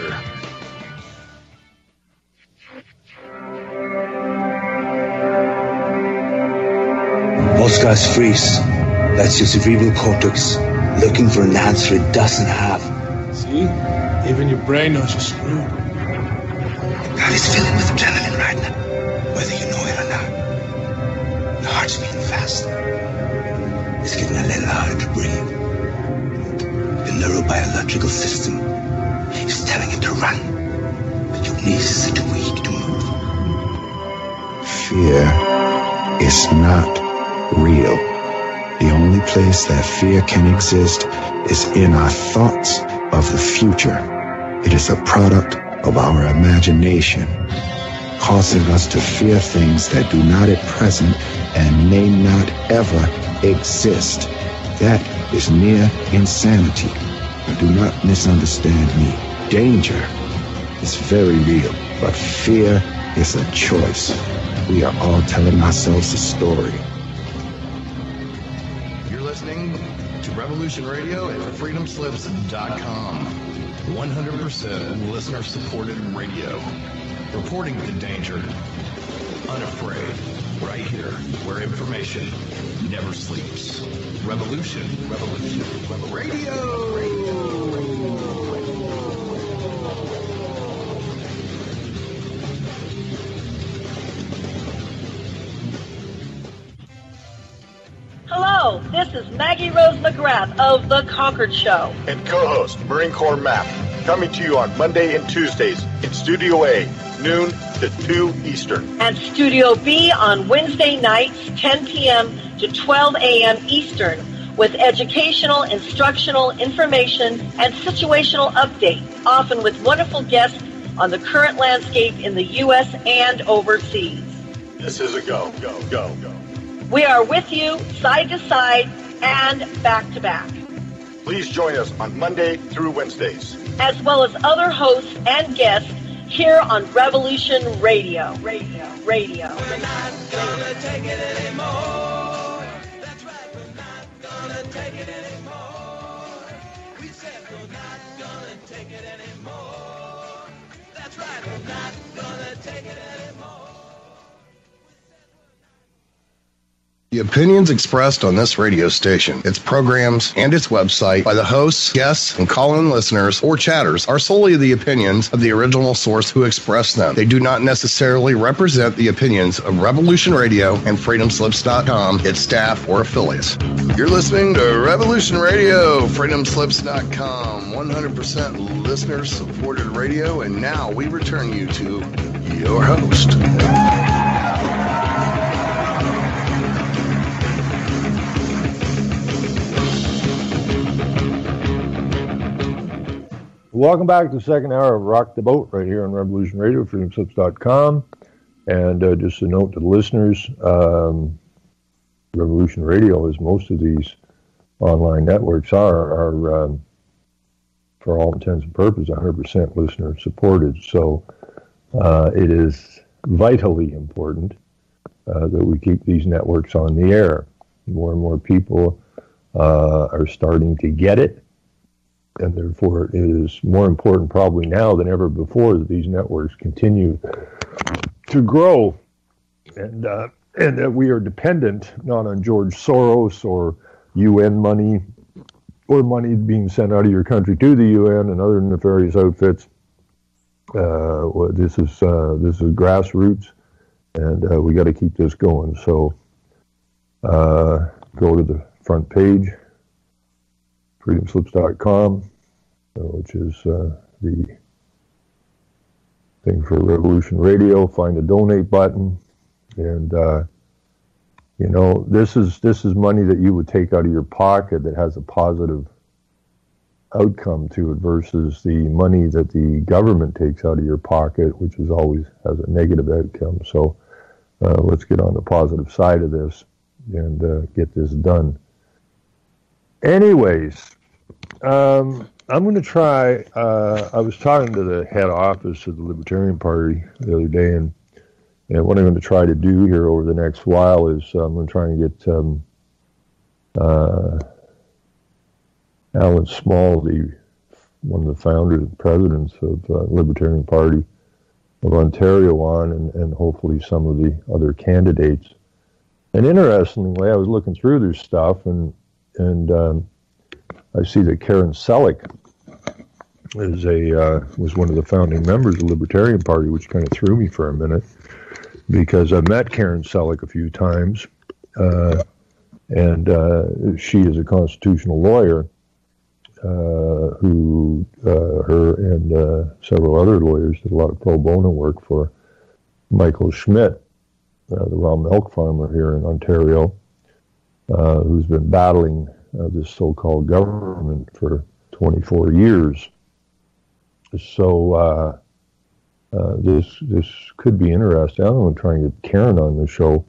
Most guys freeze. That's your cerebral cortex looking for an answer it doesn't have. See? Even your brain knows you're screwed. God is filling with adrenaline right now, whether you know it or not. Your heart's beating fast. It's getting a little harder to breathe. Your neurobiological system is telling it to run, but your knees are too weak to move. Fear is not real. The only place that fear can exist is in our thoughts of the future. It is a product of our imagination, causing us to fear things that do not at present and may not ever exist. That is near insanity. Do not misunderstand me. Danger is very real, but fear is a choice. We are all telling ourselves a story. You're listening to Revolution Radio at freedomslips.com. 100% listener-supported radio. Reporting the danger. Unafraid. Right here, where information never sleeps. Revolution Radio. Hello, this is Maggie Rose McGrath of The Concord Show. And co-host Marine Corps Map, coming to you on Monday and Tuesdays in Studio A, noon to 2 Eastern. And Studio B on Wednesday nights, 10 p.m. to 12 a.m. Eastern, with educational, instructional, information, and situational updates, often with wonderful guests on the current landscape in the U.S. and overseas. This is a go. We are with you, side to side, and back to back. Please join us on Monday through Wednesdays, as well as other hosts and guests here on Revolution Radio. We're not gonna take it anymore. That's right, we're not gonna take it anymore. We said we're not gonna take it anymore. That's right, we're not gonna take it anymore. The opinions expressed on this radio station, its programs, and its website by the hosts, guests, and call-in listeners or chatters are solely the opinions of the original source who expressed them. They do not necessarily represent the opinions of Revolution Radio and freedomslips.com, its staff, or affiliates. You're listening to Revolution Radio, freedomslips.com, 100% listener-supported radio, and now we return you to your host. Welcome back to the second hour of Rock the Boat right here on Revolution Radio, freedomslips.com. And just a note to the listeners, Revolution Radio, as most of these online networks are for all intents and purposes, 100% listener supported. So it is vitally important that we keep these networks on the air. More and more people are starting to get it. And therefore, it is more important probably now than ever before that these networks continue to grow, and that we are dependent not on George Soros or UN money or money being sent out of your country to the UN and other nefarious outfits. This is grassroots, and we got to keep this going. So go to the front page. freedomslips.com, which is the thing for Revolution Radio. Find the donate button, and this is money that you would take out of your pocket that has a positive outcome to it versus the money that the government takes out of your pocket, which is always has a negative outcome. So let's get on the positive side of this and get this done. Anyways, I'm going to try, I was talking to the head office of the Libertarian Party the other day, and what I'm going to try to do here over the next while is I'm going to try and get Alan Small, one of the founders and presidents of the Libertarian Party of Ontario on, and hopefully some of the other candidates And interestingly, I was looking through their stuff, and I see that Karen Selleck was one of the founding members of the Libertarian Party, which kind of threw me for a minute, because I met Karen Selleck a few times, and she is a constitutional lawyer who her and several other lawyers did a lot of pro bono work for Michael Schmidt, the raw milk farmer here in Ontario, who's been battling this so-called government for 24 years. So this could be interesting. I want to try and get Karen on the show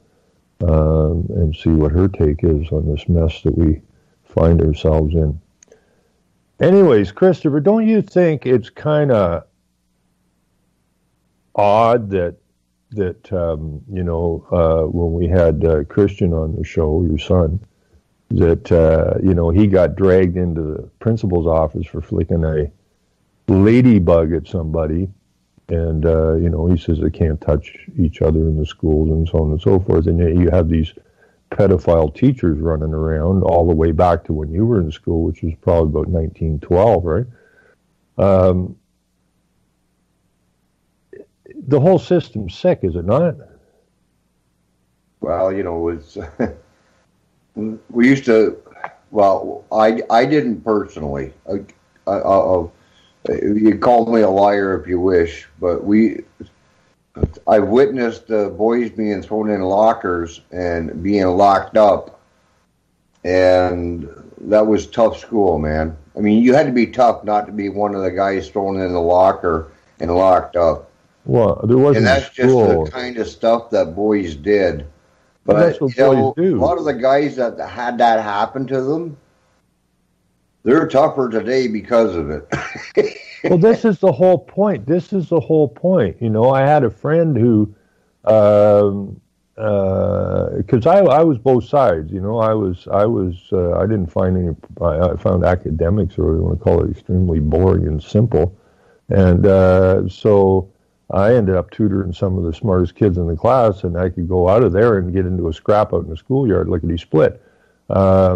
and see what her take is on this mess that we find ourselves in. Anyways, Christopher, don't you think it's kind of odd that when we had Christian on the show, your son, that he got dragged into the principal's office for flicking a ladybug at somebody, and he says they can't touch each other in the schools and so on and so forth, and yet you have these pedophile teachers running around all the way back to when you were in school, which was probably about 1912, right? The whole system's sick, is it not? Well, it's we used to. Well, I didn't personally. You call me a liar if you wish, but I witnessed the boys being thrown in lockers and being locked up, and that was tough school, man. I mean, you had to be tough not to be one of the guys thrown in the locker and locked up. Well, there wasn't. And that's just the kind of stuff that boys did. But that's what boys do. A lot of the guys that had that happen to them, they're tougher today because of it. Well, this is the whole point. I had a friend who, because I was both sides. I didn't find any. I found academics, or you want to call it, extremely boring and simple, and so I ended up tutoring some of the smartest kids in the class, and I could go out of there and get into a scrap out in the schoolyard, lickety split. I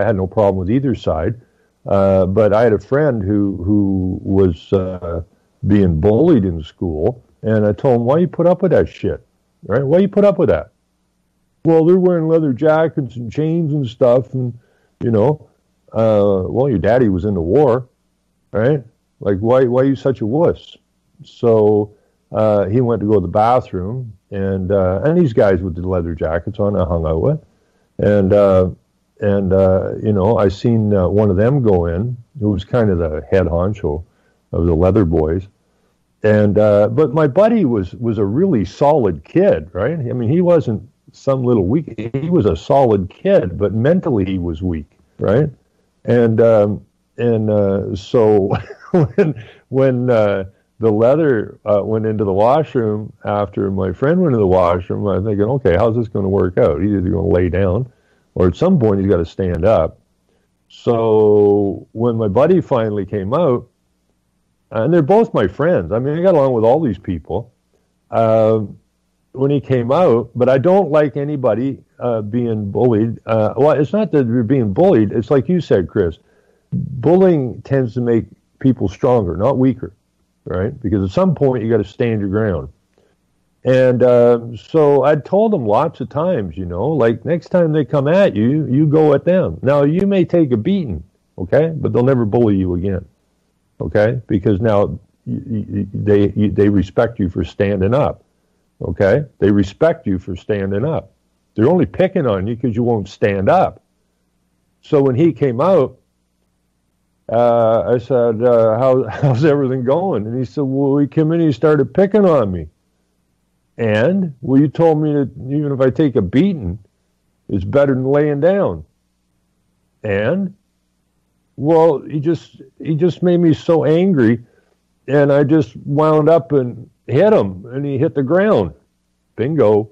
had no problem with either side. But I had a friend who was being bullied in school, and I told him, why you put up with that shit? Right? Why you put up with that? Well, they're wearing leather jackets and chains and stuff, and, well, your daddy was in the war, right? Like, why are you such a wuss? So he went to go to the bathroom, and these guys with the leather jackets on, I hung out with, and I seen one of them go in, who was kind of the head honcho of the leather boys, and but my buddy was a really solid kid, right? I mean, he wasn't some little weak, he was a solid kid, but mentally he was weak, right? And so when the leather went into the washroom after my friend went into the washroom, I'm thinking, okay, how's this going to work out? He's either going to lay down, or at some point he's got to stand up. So when my buddy finally came out, and they're both my friends. I mean, I got along with all these people. When he came out, but I don't like anybody being bullied. Well, it's not that you're being bullied. It's like you said, Chris. Bullying tends to make people stronger, not weaker, right? Because at some point you got to stand your ground. And so I told them lots of times, like next time they come at you, you go at them. Now, you may take a beating, okay? But they'll never bully you again, okay? Because now they respect you for standing up, okay? They respect you for standing up. They're only picking on you because you won't stand up. So when he came out, I said, how's everything going? And he said, well, he came in and he started picking on me. And, well, you told me that even if I take a beating, it's better than laying down. And, well, he just made me so angry, and I just wound up and hit him, and he hit the ground. Bingo,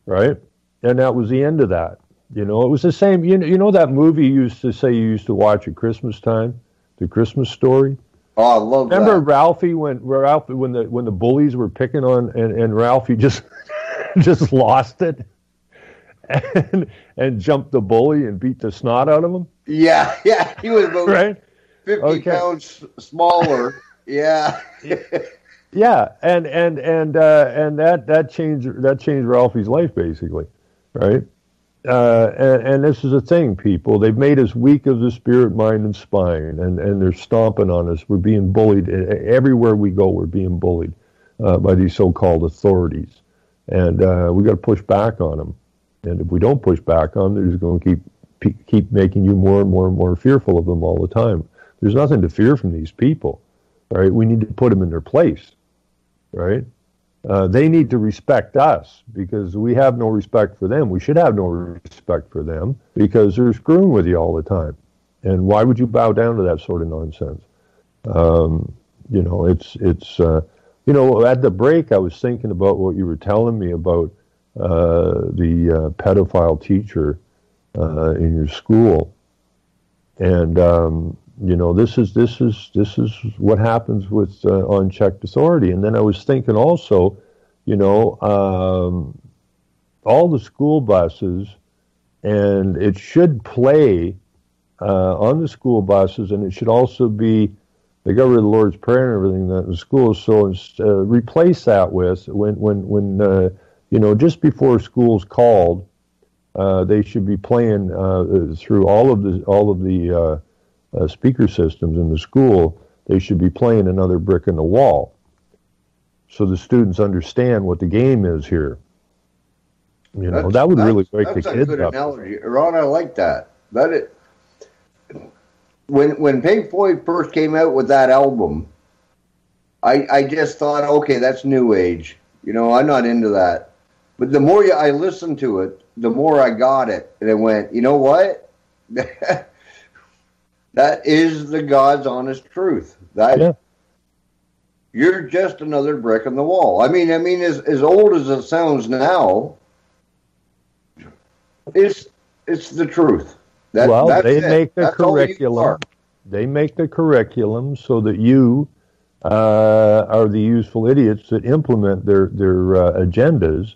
right? And that was the end of that. It was the same. You know that movie you used to say you used to watch at Christmas time, The Christmas Story? Oh, I love that. Remember Ralphie when the bullies were picking on and Ralphie just lost it, and jumped the bully and beat the snot out of him. Yeah, he was about right? 50 pounds smaller. Yeah. Yeah, and that changed Ralphie's life basically, right? And this is the thing, people. They've made us weak of the spirit, mind, and spine, and they're stomping on us. We're being bullied everywhere we go. We're being bullied by these so-called authorities, and we got to push back on them. And if we don't push back on them, they're just going to keep making you more and more and more fearful of them all the time. There's nothing to fear from these people, right? We need to put them in their place, right? They need to respect us because we have no respect for them. We should have no respect for them because they're screwing with you all the time. And why would you bow down to that sort of nonsense? At the break, I was thinking about what you were telling me about the pedophile teacher in your school. And, this is what happens with unchecked authority. And then I was thinking also, all the school buses, and it should play on the school buses, and it should also be, they got rid of the Lord's Prayer and everything that in schools, so replace that with when just before school's called, they should be playing through all of the speaker systems in the school. They should be playing Another Brick in the Wall, so the students understand what the game is here. That would really wake the kids up. That's a good analogy, Ron. I like that. When Pink Floyd first came out with that album, I just thought, okay, that's new age. I'm not into that. But the more I listened to it, the more I got it, and I went, you know what? That is the God's honest truth. You're just another brick in the wall. I mean, as old as it sounds now, it's the truth. They make the curriculum. They make the curriculum so that you are the useful idiots that implement their agendas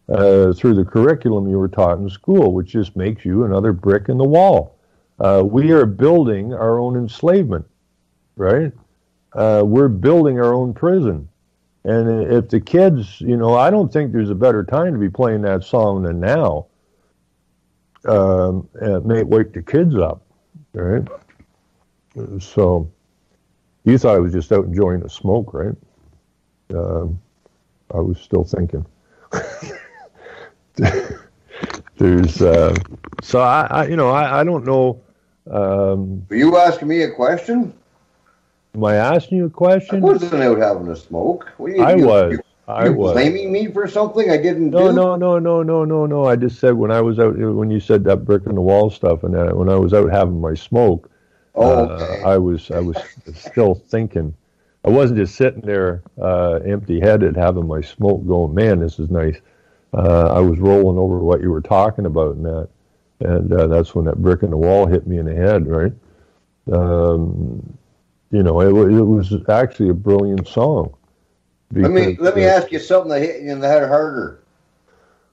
through the curriculum you were taught in school, which just makes you another brick in the wall. We are building our own enslavement, right? We're building our own prison. And if the kids, I don't think there's a better time to be playing that song than now. It may wake the kids up, right? So, you thought I was just out enjoying the smoke, right? I was still thinking. There's, so I don't know. Were you asking me a question? Am I asking you a question? I wasn't out having a smoke. I was. You blaming me for something I didn't do? No. I just said when I was out, when you said that brick in the wall stuff, and that, when I was out having my smoke, okay. I was still thinking. I wasn't just sitting there empty-headed having my smoke going, man, this is nice. I was rolling over what you were talking about and that. And that's when that brick in the wall hit me in the head, right? It was actually a brilliant song. Let me ask you something that hit you in the head harder,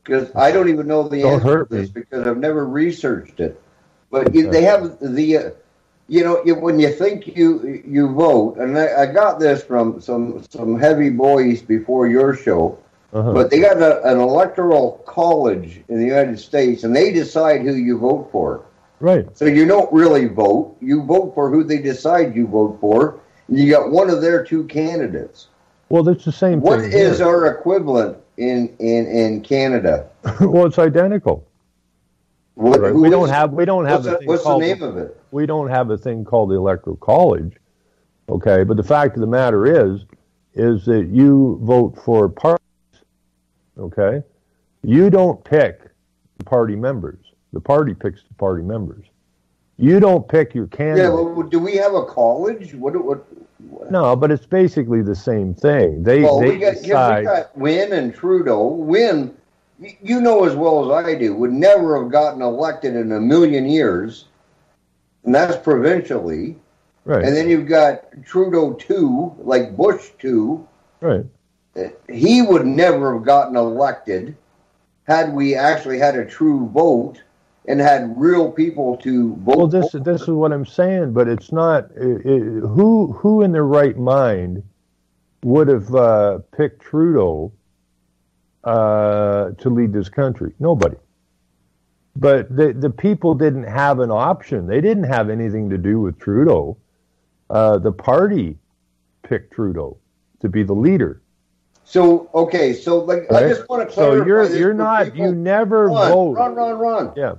because I don't even know the answer to this because I've never researched it. But they have the, when you think you vote, and I got this from some heavy boys before your show, but they got an electoral college in the United States, and they decide who you vote for. Right. So you don't really vote; you vote for who they decide you vote for. And you got one of their two candidates. Well, that's the same thing. What is our equivalent in Canada? Well, it's identical. Right. We don't have what's the name of it? We don't have a thing called the Electoral College. Okay, but the fact of the matter is that you vote for parties. Okay, you don't pick the party members. The party picks the party members. You don't pick your candidate. Yeah, well, do we have a college? What? No, but it's basically the same thing. We got Wynne and Trudeau. Wynne, you know as well as I do, would never have gotten elected in a million years, and that's provincially. Right. And then you've got Trudeau 2, like Bush 2. Right. He would never have gotten elected had we actually had a true vote and had real people to vote. Well, this is what I'm saying, but it's not. Who in their right mind would have picked Trudeau to lead this country? Nobody. But the people didn't have an option. They didn't have anything to do with Trudeau. The party picked Trudeau to be the leader. So okay, so like right? I just want to clarify. So you're not. People. You never vote. Run. Yeah.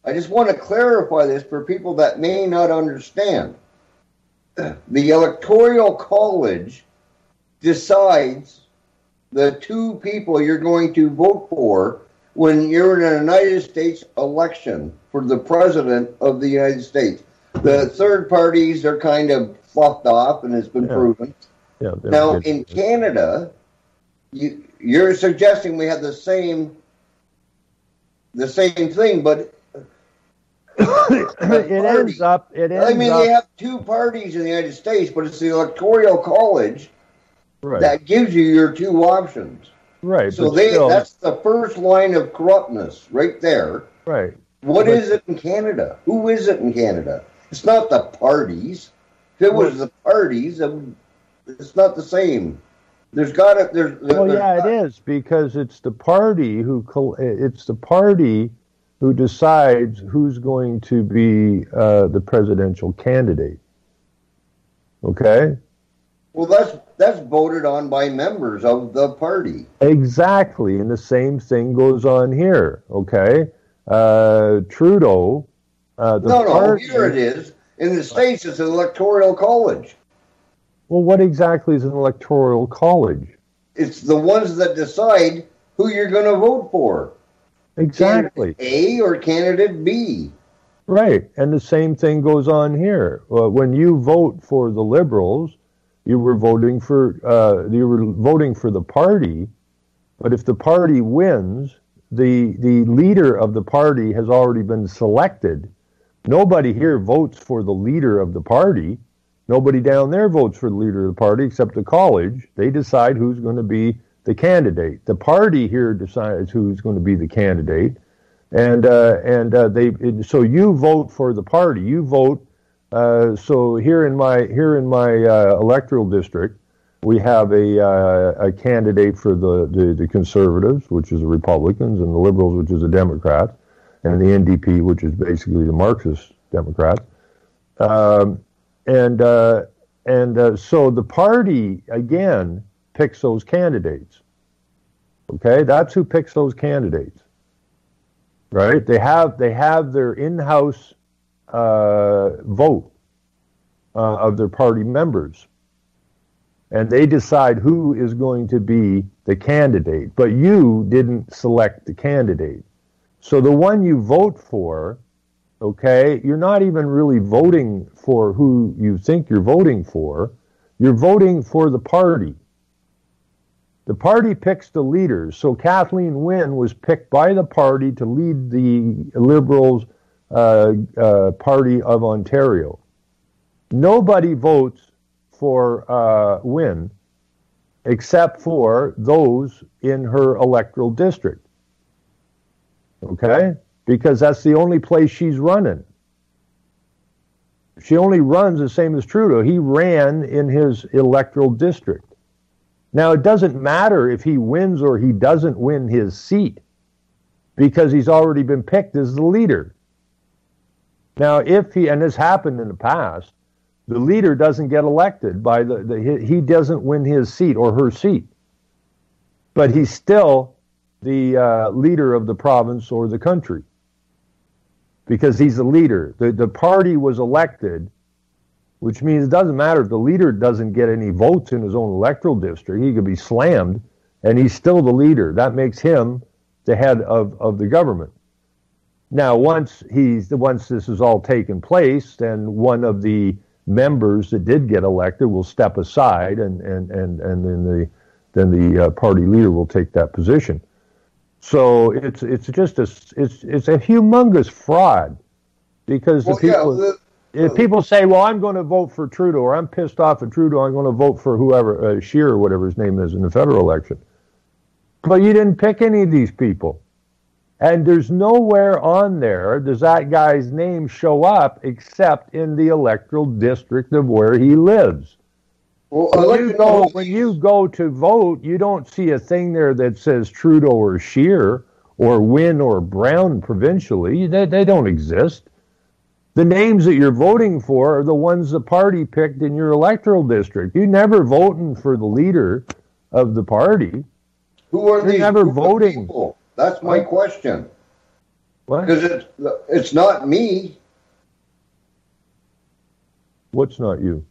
I just want to clarify this for people that may not understand. The Electoral College decides the two people you're going to vote for when you're in a United States election for the President of the United States. The third parties are kind of fluffed off, and it's been proven. Yeah, now, in Canada, you're suggesting we have the same thing, but it ends up. They have two parties in the United States, but it's the Electoral College that gives you your two options. Right. So that's the first line of corruptness right there. Right. What is it in Canada? Who is it in Canada? It's not the parties. If it was the parties, it's not the same. It is, because it's the party who decides who's going to be the presidential candidate. Okay? Well, that's voted on by members of the party. Exactly, and the same thing goes on here. Okay? Trudeau. Here it is. In the States, it's an electoral college. Well, what exactly is an electoral college? It's the ones that decide who you're going to vote for. Exactly. Candidate A or candidate B. Right, and the same thing goes on here. When you vote for the Liberals, you were voting for the party, but if the party wins, the leader of the party has already been selected. Nobody here votes for the leader of the party. Nobody down there votes for the leader of the party except the college. They decide who's going to be the candidate. The party here decides who's going to be the candidate, so you vote for the party. You vote. So here in my electoral district, we have a candidate for the Conservatives, which is the Republicans, and the Liberals, which is the Democrats, and the NDP, which is basically the Marxist Democrats. So the party, again, picks those candidates. Okay? That's who picks those candidates. Right? They have their in-house vote of their party members. And they decide who is going to be the candidate. But you didn't select the candidate. So the one you vote for, okay, you're not even really voting for who you think you're voting for. You're voting for the party. The party picks the leaders. So Kathleen Wynne was picked by the party to lead the Liberals Party of Ontario. Nobody votes for Wynne except for those in her electoral district. Okay? Because that's the only place she's running. She only runs the same as Trudeau. He ran in his electoral district. Now, it doesn't matter if he wins or he doesn't win his seat, because he's already been picked as the leader. Now, if he, and this happened in the past, the leader doesn't get elected by he doesn't win his seat or her seat, but he's still the leader of the province or the country, because he's the leader. The party was elected, which means it doesn't matter if the leader doesn't get any votes in his own electoral district. He could be slammed, and he's still the leader. That makes him the head of the government. Now, once this is all taken place, then one of the members that did get elected will step aside, and then the party leader will take that position. So it's just it's a humongous fraud, because if people say, well, I'm going to vote for Trudeau, or I'm pissed off at Trudeau, I'm going to vote for whoever, Scheer or whatever his name is in the federal election. But you didn't pick any of these people. And there's nowhere on there does that guy's name show up except in the electoral district of where he lives. Well, when you go to vote, you don't see a thing there that says Trudeau or Scheer or Wynne or Brown provincially. They don't exist. The names that you're voting for are the ones the party picked in your electoral district. You're never voting for the leader of the party. Who are You're these never group of voting. people? That's my question. What? Because it's not me. What's not you?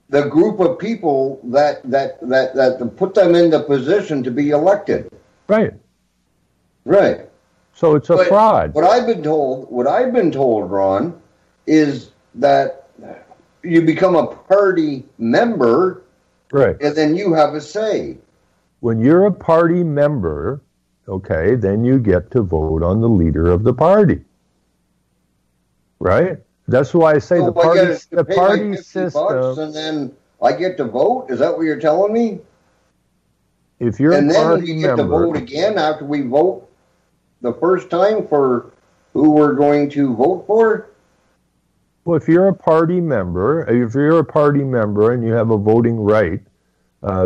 The group of people that put them in the position to be elected. Right. Right. So it's a fraud. What I've been told, Ron, is that you become a party member, right, and then you have a say. When you're a party member, okay, then you get to vote on the leader of the party. Right? That's why I say So the party $50 system. and then I get to vote. Is that what you're telling me? If you're and a then party we get to member, vote again after we vote the first time for who we're going to vote for. well, if you're a party member, and you have a voting right,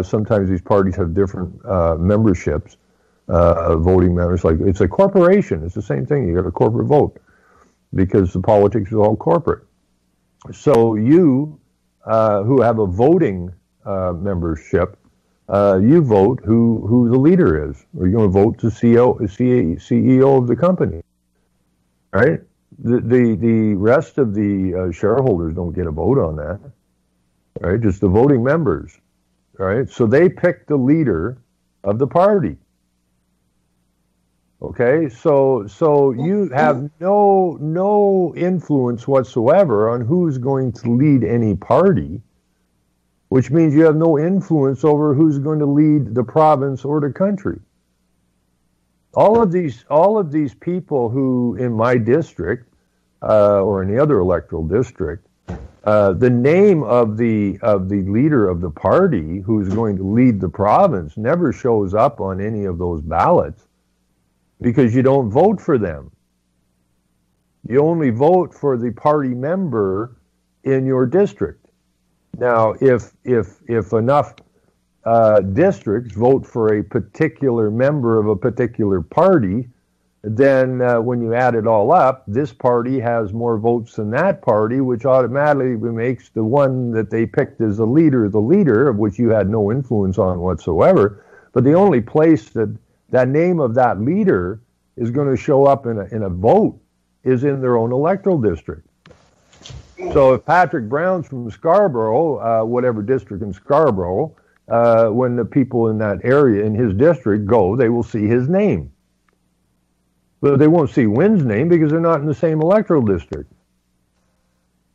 sometimes these parties have different memberships, voting members. Like it's a corporation. It's the same thing. You got a corporate vote because the politics is all corporate. So you, who have a voting membership, you vote who the leader is, or you're going to vote the CEO of the company, right? The rest of the shareholders don't get a vote on that, right? Just the voting members, right? So they pick the leader of the party. Okay, so you have no influence whatsoever on who's going to lead any party, which means you have no influence over who's going to lead the province or the country. All of these people who in my district or in the other electoral district, the name of the leader of the party who's going to lead the province never shows up on any of those ballots because you don't vote for them. You only vote for the party member in your district. Now, if enough districts vote for a particular member of a particular party, then when you add it all up, this party has more votes than that party, which automatically makes the one that they picked as the leader, of which you had no influence on whatsoever. But the only place that name of that leader is going to show up in a vote is in their own electoral district. So if Patrick Brown's from Scarborough, whatever district in Scarborough, when the people in that area, in his district, go, they will see his name. But they won't see Wynne's name because they're not in the same electoral district.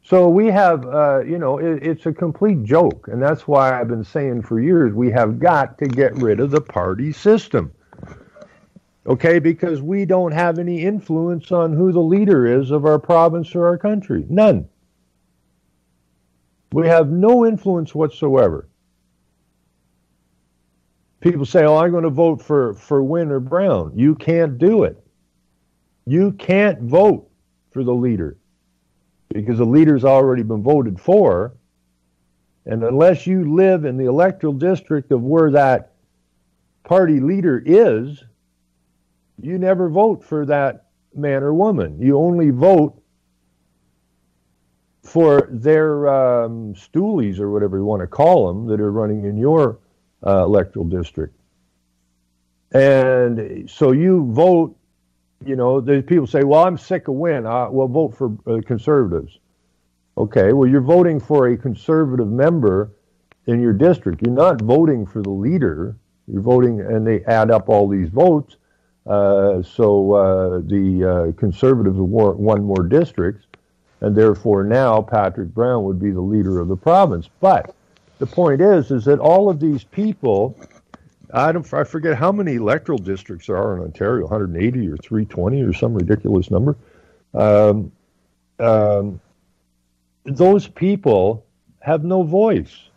So we have, it's a complete joke. And that's why I've been saying for years, we have got to get rid of the party system. Okay, because we don't have any influence on who the leader is of our province or our country. None. We have no influence whatsoever. People say, oh, I'm going to vote for Wynne or Brown. You can't do it. You can't vote for the leader because the leader's already been voted for. And unless you live in the electoral district of where that party leader is, you never vote for that man or woman. You only vote for their stoolies or whatever you want to call them that are running in your electoral district. And so you vote, the people say, well, I'm sick of Wynne. We'll vote for conservatives. Okay, well, you're voting for a conservative member in your district. You're not voting for the leader. You're voting, and they add up all these votes. So the conservatives won more districts, and therefore now Patrick Brown would be the leader of the province. But the point is that all of these people, I forget how many electoral districts there are in Ontario, 180 or 320 or some ridiculous number. Those people have no voice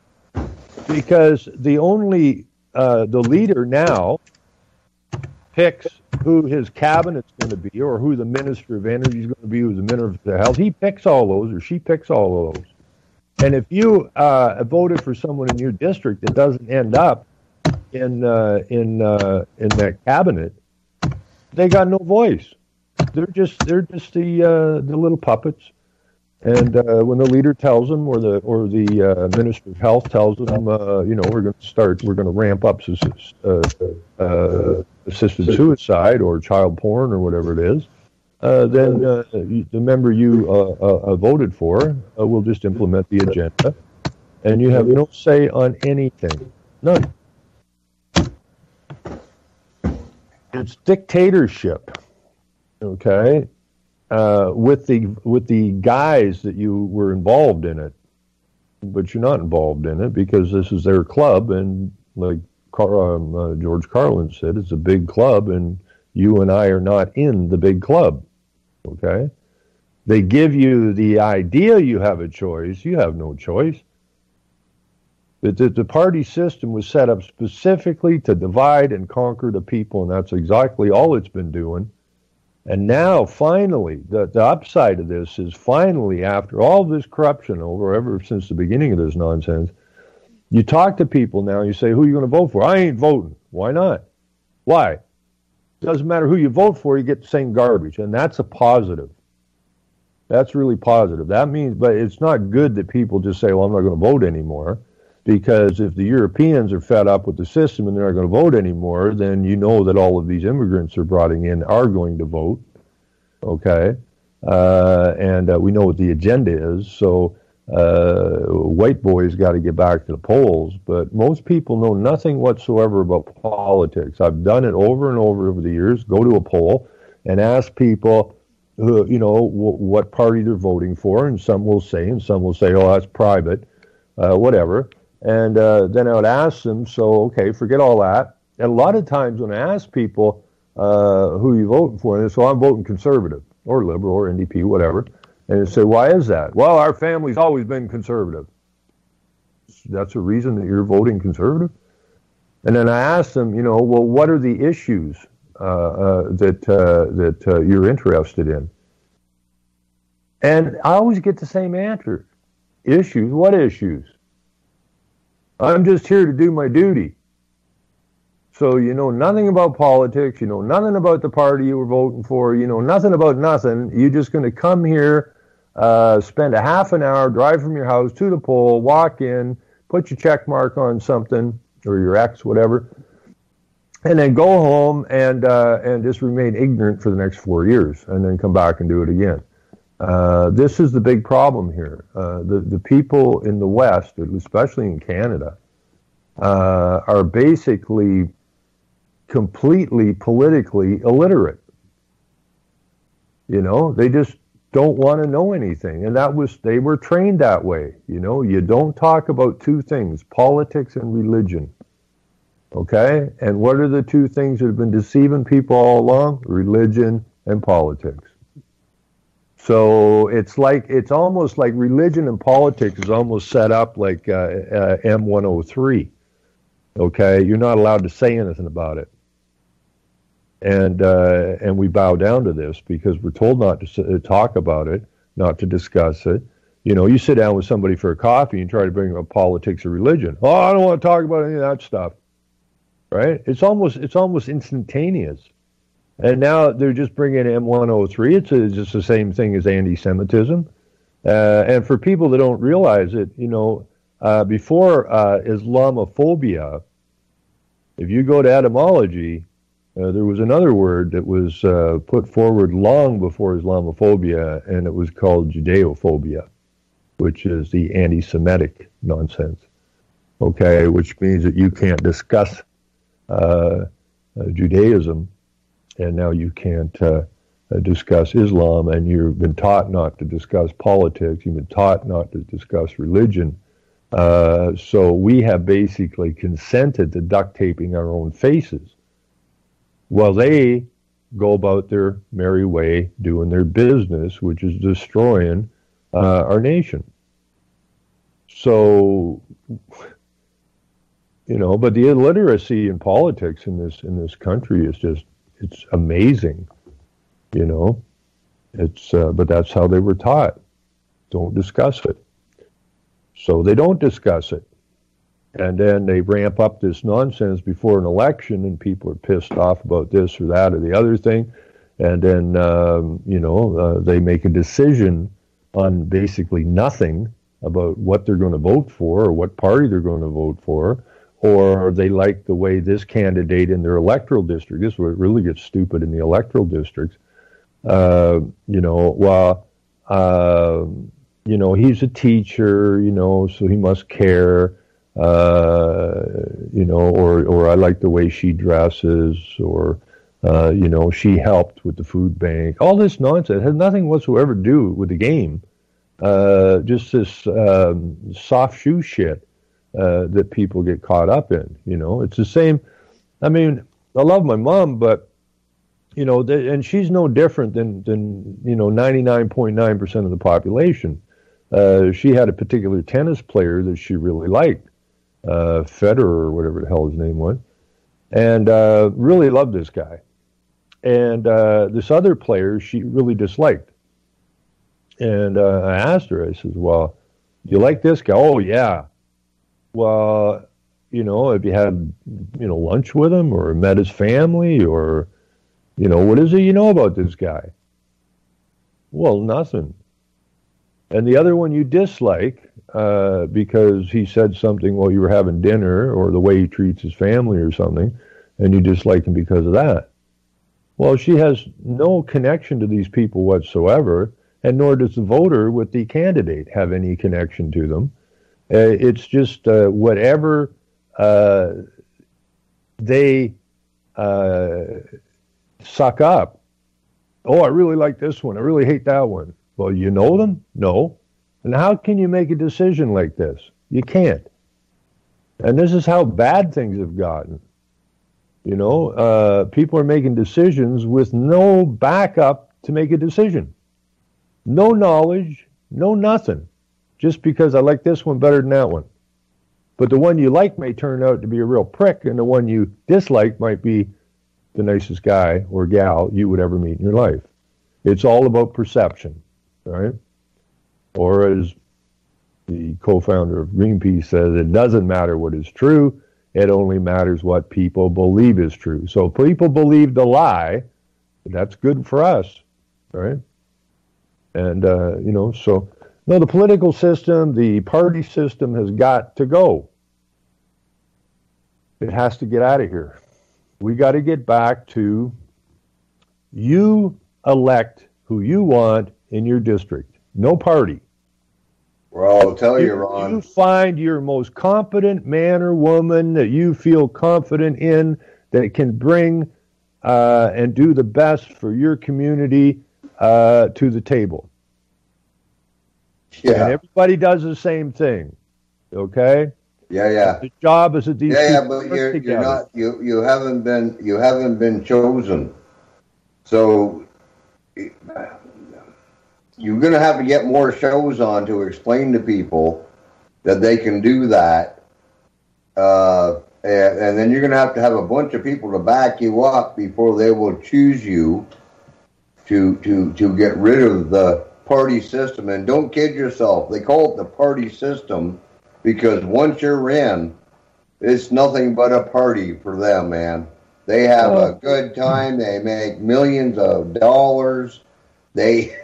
because the leader now picks who his cabinet's going to be, or who the Minister of Energy is going to be, who's the Minister of Health. He picks all those, or she picks all of those. And if you voted for someone in your district that doesn't end up in that cabinet, they got no voice. They're just the little puppets. And when the leader tells them, or the Minister of Health tells them, we're going to ramp up assisted suicide or child porn or whatever it is, then the member you voted for will just implement the agenda, and you have no say on anything. None. It's dictatorship. Okay. With the guys that you were involved in it, but you're not involved in it because this is their club, and like George Carlin said, it's a big club, and you and I are not in the big club. Okay, they give you the idea you have a choice. You have no choice. The party system was set up specifically to divide and conquer the people, and that's exactly all it's been doing. And now, finally, the upside of this is finally, after all this corruption ever since the beginning of this nonsense, you talk to people now, you say, who are you going to vote for? I ain't voting. Why not? Why? Doesn't matter who you vote for, you get the same garbage. And that's a positive. That's really positive. That means, but it's not good that people just say, well, I'm not going to vote anymore. Because if the Europeans are fed up with the system and they're not going to vote anymore, then you know that all of these immigrants they're bringing in are going to vote. Okay? And we know what the agenda is. So white boys got to get back to the polls. But most people know nothing whatsoever about politics. I've done it over and over the years. Go to a poll and ask people, what party they're voting for. And some will say, oh, that's private, whatever. And then I would ask them, so, okay, forget all that. And a lot of times when I ask people who you voting for, they say, well, I'm voting conservative or liberal or NDP, whatever. And they say, why is that? Well, our family's always been conservative. That's a reason that you're voting conservative? And then I ask them, well, what are the issues that you're interested in? And I always get the same answer. Issues? What issues? I'm just here to do my duty. So you know nothing about politics, you know nothing about the party you were voting for, you know nothing about nothing. You're just going to come here, spend a half an hour, drive from your house to the poll, walk in, put your check mark on something, or your X, whatever, and then go home and just remain ignorant for the next 4 years, and then come back and do it again. This is the big problem here. The people in the West, especially in Canada, are basically completely politically illiterate. They just don't want to know anything. And they were trained that way. You don't talk about two things, politics and religion. Okay? And what are the two things that have been deceiving people all along? Religion and politics. So it's almost like religion and politics is almost set up like M103. Okay, you're not allowed to say anything about it, and we bow down to this because we're told not to talk about it, not to discuss it. You sit down with somebody for a coffee and try to bring up politics or religion. Oh, I don't want to talk about any of that stuff. Right? It's almost instantaneous. And now they're just bringing M103. It's just the same thing as anti-Semitism. And for people that don't realize it, before Islamophobia, if you go to etymology, there was another word that was put forward long before Islamophobia, and it was called Judeophobia, which is the anti-Semitic nonsense. Okay, which means that you can't discuss Judaism, and now you can't discuss Islam, and you've been taught not to discuss politics, you've been taught not to discuss religion. So we have basically consented to duct taping our own faces while they go about their merry way doing their business, which is destroying our nation. So, but the illiteracy in politics in this country is just it's amazing, you know. It's but that's how they were taught. Don't discuss it. So they don't discuss it. And then they ramp up this nonsense before an election, and people are pissed off about this or that or the other thing. And then, they make a decision on basically nothing about what they're going to vote for or what party they're going to vote for, or they like the way this candidate in their electoral district, this is where it really gets stupid in the electoral districts, he's a teacher, so he must care, or I like the way she dresses, or, she helped with the food bank. All this nonsense has nothing whatsoever to do with the game. Just this soft shoe shit that people get caught up in. It's the same. I mean, I love my mom, but and she's no different than 99.9% of the population. She had a particular tennis player that she really liked, Federer or whatever the hell his name was, and really loved this guy. And this other player she really disliked. And I asked her, I says, well, you like this guy? Oh, yeah. Well, have you had, lunch with him or met his family or, what is it you know about this guy? Well, nothing. And the other one you dislike because he said something while you were having dinner or the way he treats his family or something, and you dislike him because of that. Well, she has no connection to these people whatsoever, and nor does the voter with the candidate have any connection to them. It's just whatever they suck up. Oh, I really like this one. I really hate that one. Well, you know them? No. And how can you make a decision like this? You can't. And this is how bad things have gotten. People are making decisions with no backup to make a decision. No knowledge, no nothing. Just because I like this one better than that one. But the one you like may turn out to be a real prick, and the one you dislike might be the nicest guy or gal you would ever meet in your life. It's all about perception, right? Or as the co-founder of Greenpeace says, it doesn't matter what is true, it only matters what people believe is true. So if people believe the lie, that's good for us, right? And, the political system, the party system has got to go. It has to get out of here. We got to get back to you elect who you want in your district. No party. Well, I'll tell you, Ron. You find your most competent man or woman that you feel confident in, that can bring and do the best for your community to the table. Yeah. And everybody does the same thing. Okay? Yeah. The job is that these people but work together. you haven't been chosen. So you're going to have to get more shows on to explain to people that they can do that. And then you're going to have a bunch of people to back you up before they will choose you to get rid of the party system. And don't kid yourself. They call it the party system because once you're in, it's nothing but a party for them, man. They have a good time. They make millions of dollars. They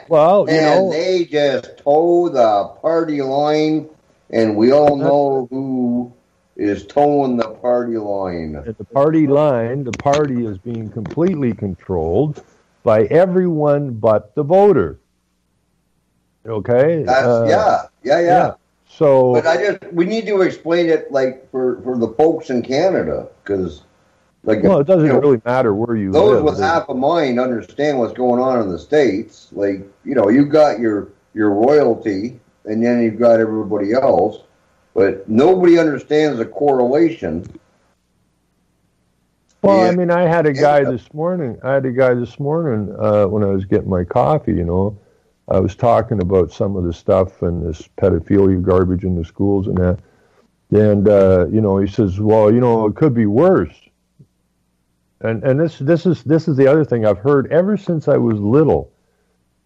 they just toe the party line, and we all know who is towing the party line. At the party line, the party is being completely controlled by everyone but the voter. Okay? Yeah. So, but we need to explain it like for the folks in Canada, because it doesn't really matter where you live. Those with half a mind understand what's going on in the States. Like, you've got your royalty, and then you've got everybody else, but nobody understands the correlation. Well, I mean, I had a guy this morning. when I was getting my coffee. I was talking about some of the stuff and this pedophilia garbage in the schools and that. And, he says, well, it could be worse. And this is the other thing I've heard ever since I was little.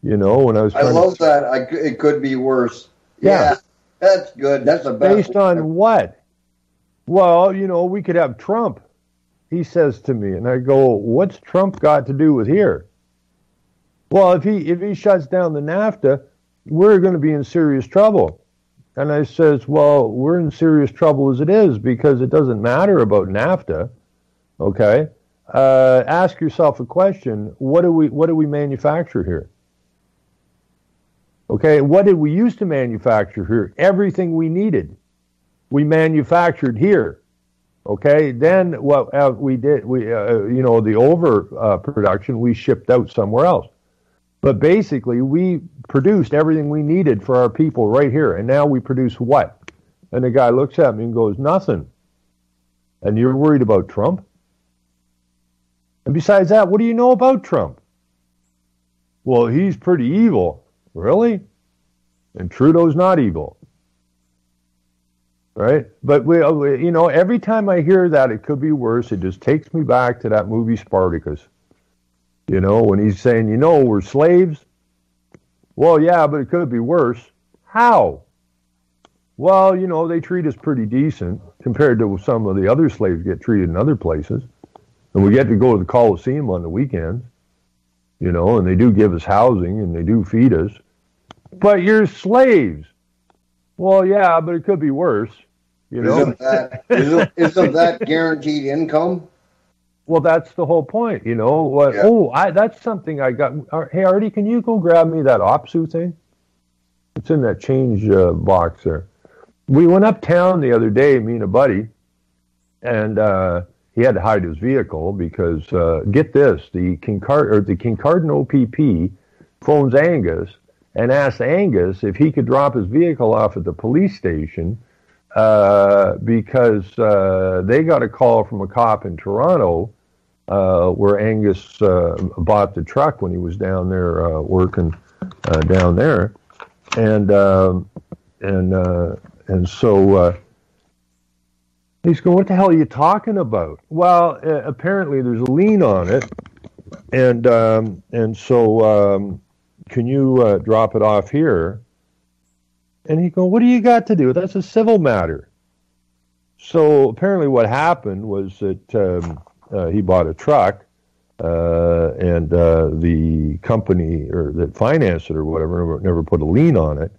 You know, when I was. I love that. It could be worse. Yeah, that's good. That's the best. Based on what? Well, you know, we could have Trump. He says to me, and I go, "What's Trump got to do with here?" Well, if he shuts down the NAFTA, we're going to be in serious trouble. And I says, well, we're in serious trouble as it is because it doesn't matter about NAFTA. Okay, ask yourself a question: what do we manufacture here? Okay, what did we used to manufacture here? Everything we needed, we manufactured here. Okay, then what we did, the overproduction we shipped out somewhere else. But basically, we produced everything we needed for our people right here, and now we produce what? And the guy looks at me and goes, nothing. And you're worried about Trump? And besides that, what do you know about Trump? Well, he's pretty evil. Really? And Trudeau's not evil. Right? But, every time I hear that it could be worse, it just takes me back to that movie Spartacus. You know, when he's saying, we're slaves. Well, yeah, but it could be worse. How? Well, they treat us pretty decent compared to some of the other slaves get treated in other places. And we get to go to the Coliseum on the weekends, and they do give us housing and they do feed us. But you're slaves. Well, yeah, but it could be worse. Isn't that guaranteed income? Well, that's the whole point, What? Yeah. That's something I got. Hey, Artie, can you go grab me that OPSU thing? It's in that change box there. We went uptown the other day, me and a buddy, and he had to hide his vehicle because, get this, the Kincardine OPP phones Angus and asks Angus if he could drop his vehicle off at the police station because they got a call from a cop in Toronto where Angus bought the truck when he was down there working down there, and so he's going, "What the hell are you talking about?" Well, apparently there's a lien on it, and so can you drop it off here? And he go, "What do you got to do? That's a civil matter." So apparently what happened was that he bought a truck, and the company or that financed it or whatever never put a lien on it.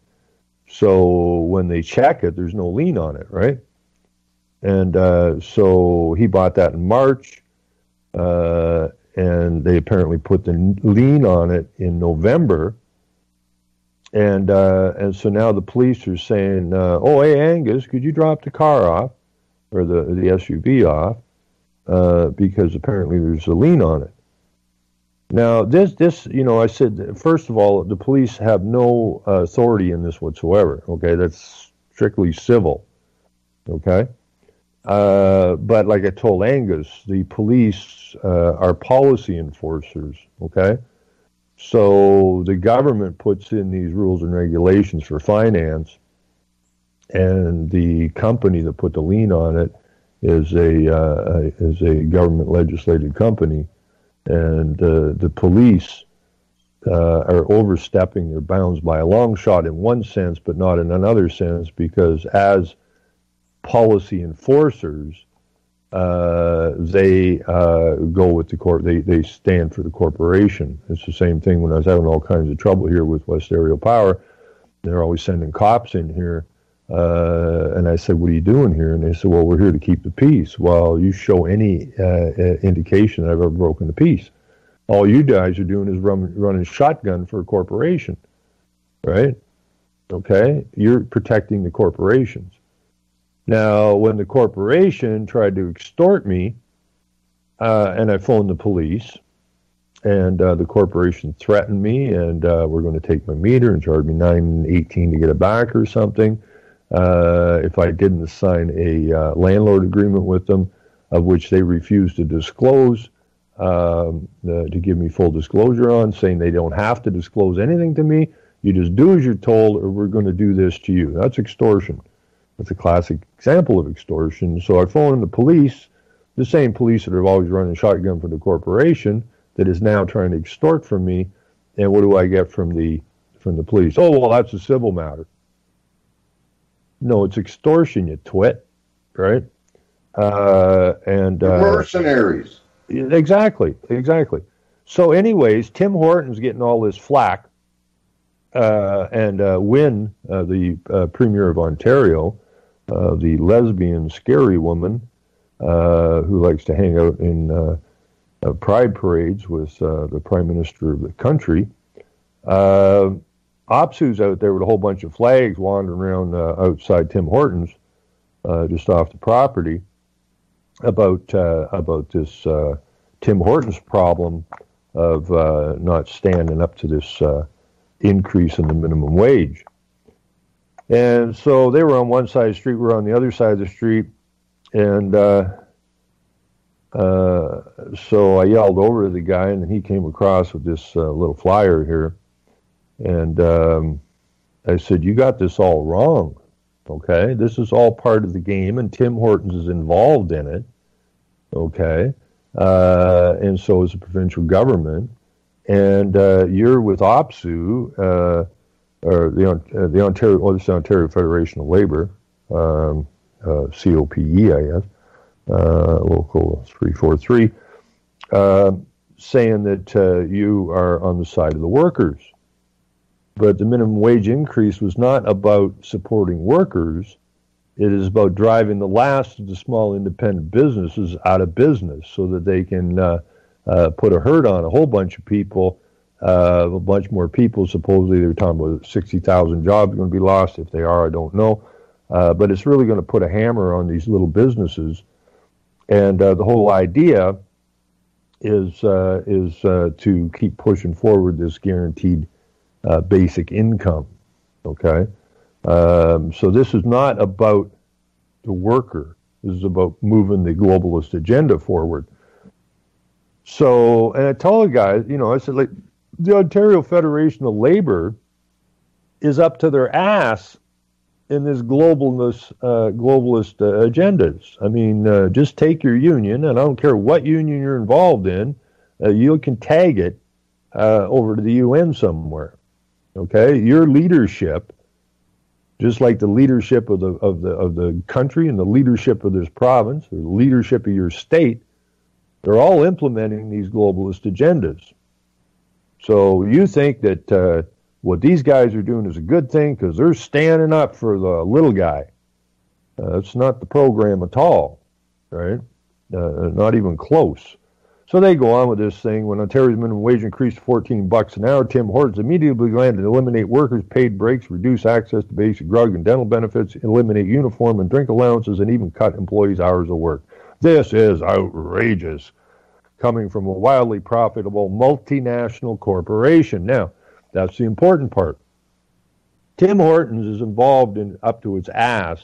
So when they check it, there's no lien on it, right? And so he bought that in March, and they apparently put the lien on it in November. And so now the police are saying, "Oh, hey Angus, could you drop the car off or the SUV off because apparently there's a lien on it." Now this I said first of all, the police have no authority in this whatsoever. Okay, that's strictly civil. Okay, but like I told Angus, the police are policy enforcers. Okay. So the government puts in these rules and regulations for finance, and the company that put the lien on it is a government legislated company, and the police are overstepping their bounds by a long shot in one sense, but not in another sense, because as policy enforcers, they go with the court. They stand for the corporation. It's the same thing when I was having all kinds of trouble here with West Aerial Power. They're always sending cops in here. And I said, "What are you doing here?" And they said, "Well, we're here to keep the peace." Well, you show any indication that I've ever broken the peace. All you guys are doing is running shotgun for a corporation, right? Okay? You're protecting the corporations. Now, when the corporation tried to extort me, and I phoned the police, and the corporation threatened me, and we're going to take my meter and charge me $9.18 to get it back or something, if I didn't sign a landlord agreement with them, of which they refused to disclose, to give me full disclosure on, saying they don't have to disclose anything to me. You just do as you're told, or we're going to do this to you. That's extortion. That's a classic example of extortion. So I phoned the police, The same police that have always run a shotgun for the corporation that is now trying to extort from me. And what do I get from the police? Oh, well, that's a civil matter. No, it's extortion, you twit, right? Mercenaries. Exactly. So anyways, Tim Horton's getting all this flack, and Wynne, the Premier of Ontario, the lesbian scary woman who likes to hang out in pride parades with the Prime Minister of the country, OPSU's out there with a whole bunch of flags wandering around outside Tim Hortons, just off the property, about this Tim Hortons problem of not standing up to this increase in the minimum wage. And so they were on one side of the street, we were on the other side of the street, and so I yelled over to the guy, and then he came across with this little flyer here. And I said, you got this all wrong, okay? This is all part of the game, and Tim Hortons is involved in it, okay? And so is the provincial government. And you're with OPSU, or the Ontario, well, this is the Ontario Federation of Labor, COPE, I guess, Local 343, saying that you are on the side of the workers. But the minimum wage increase was not about supporting workers. It is about driving the last of the small independent businesses out of business so that they can put a hurt on a whole bunch of people, a bunch more people. Supposedly they were talking about 60,000 jobs are going to be lost. If they are, I don't know. But it's really going to put a hammer on these little businesses. And the whole idea is to keep pushing forward this guaranteed basic income, okay? So this is not about the worker. This is about moving the globalist agenda forward. So, and I told the guys, I said, like, the Ontario Federation of Labor is up to their ass in this globalist agendas. I mean, just take your union, and I don't care what union you're involved in, you can tag it over to the UN somewhere. Okay, your leadership, just like the leadership of the country and the leadership of this province, or the leadership of your state, they're all implementing these globalist agendas. So you think that what these guys are doing is a good thing because they're standing up for the little guy. It's not the program at all, right? Not even close. So they go on with this thing. When Ontario's minimum wage increased to $14 an hour, Tim Hortons immediately began to eliminate workers' paid breaks, reduce access to basic drug and dental benefits, eliminate uniform and drink allowances, and even cut employees' hours of work. This is outrageous, coming from a wildly profitable multinational corporation. Now, that's the important part. Tim Hortons is involved in up to its ass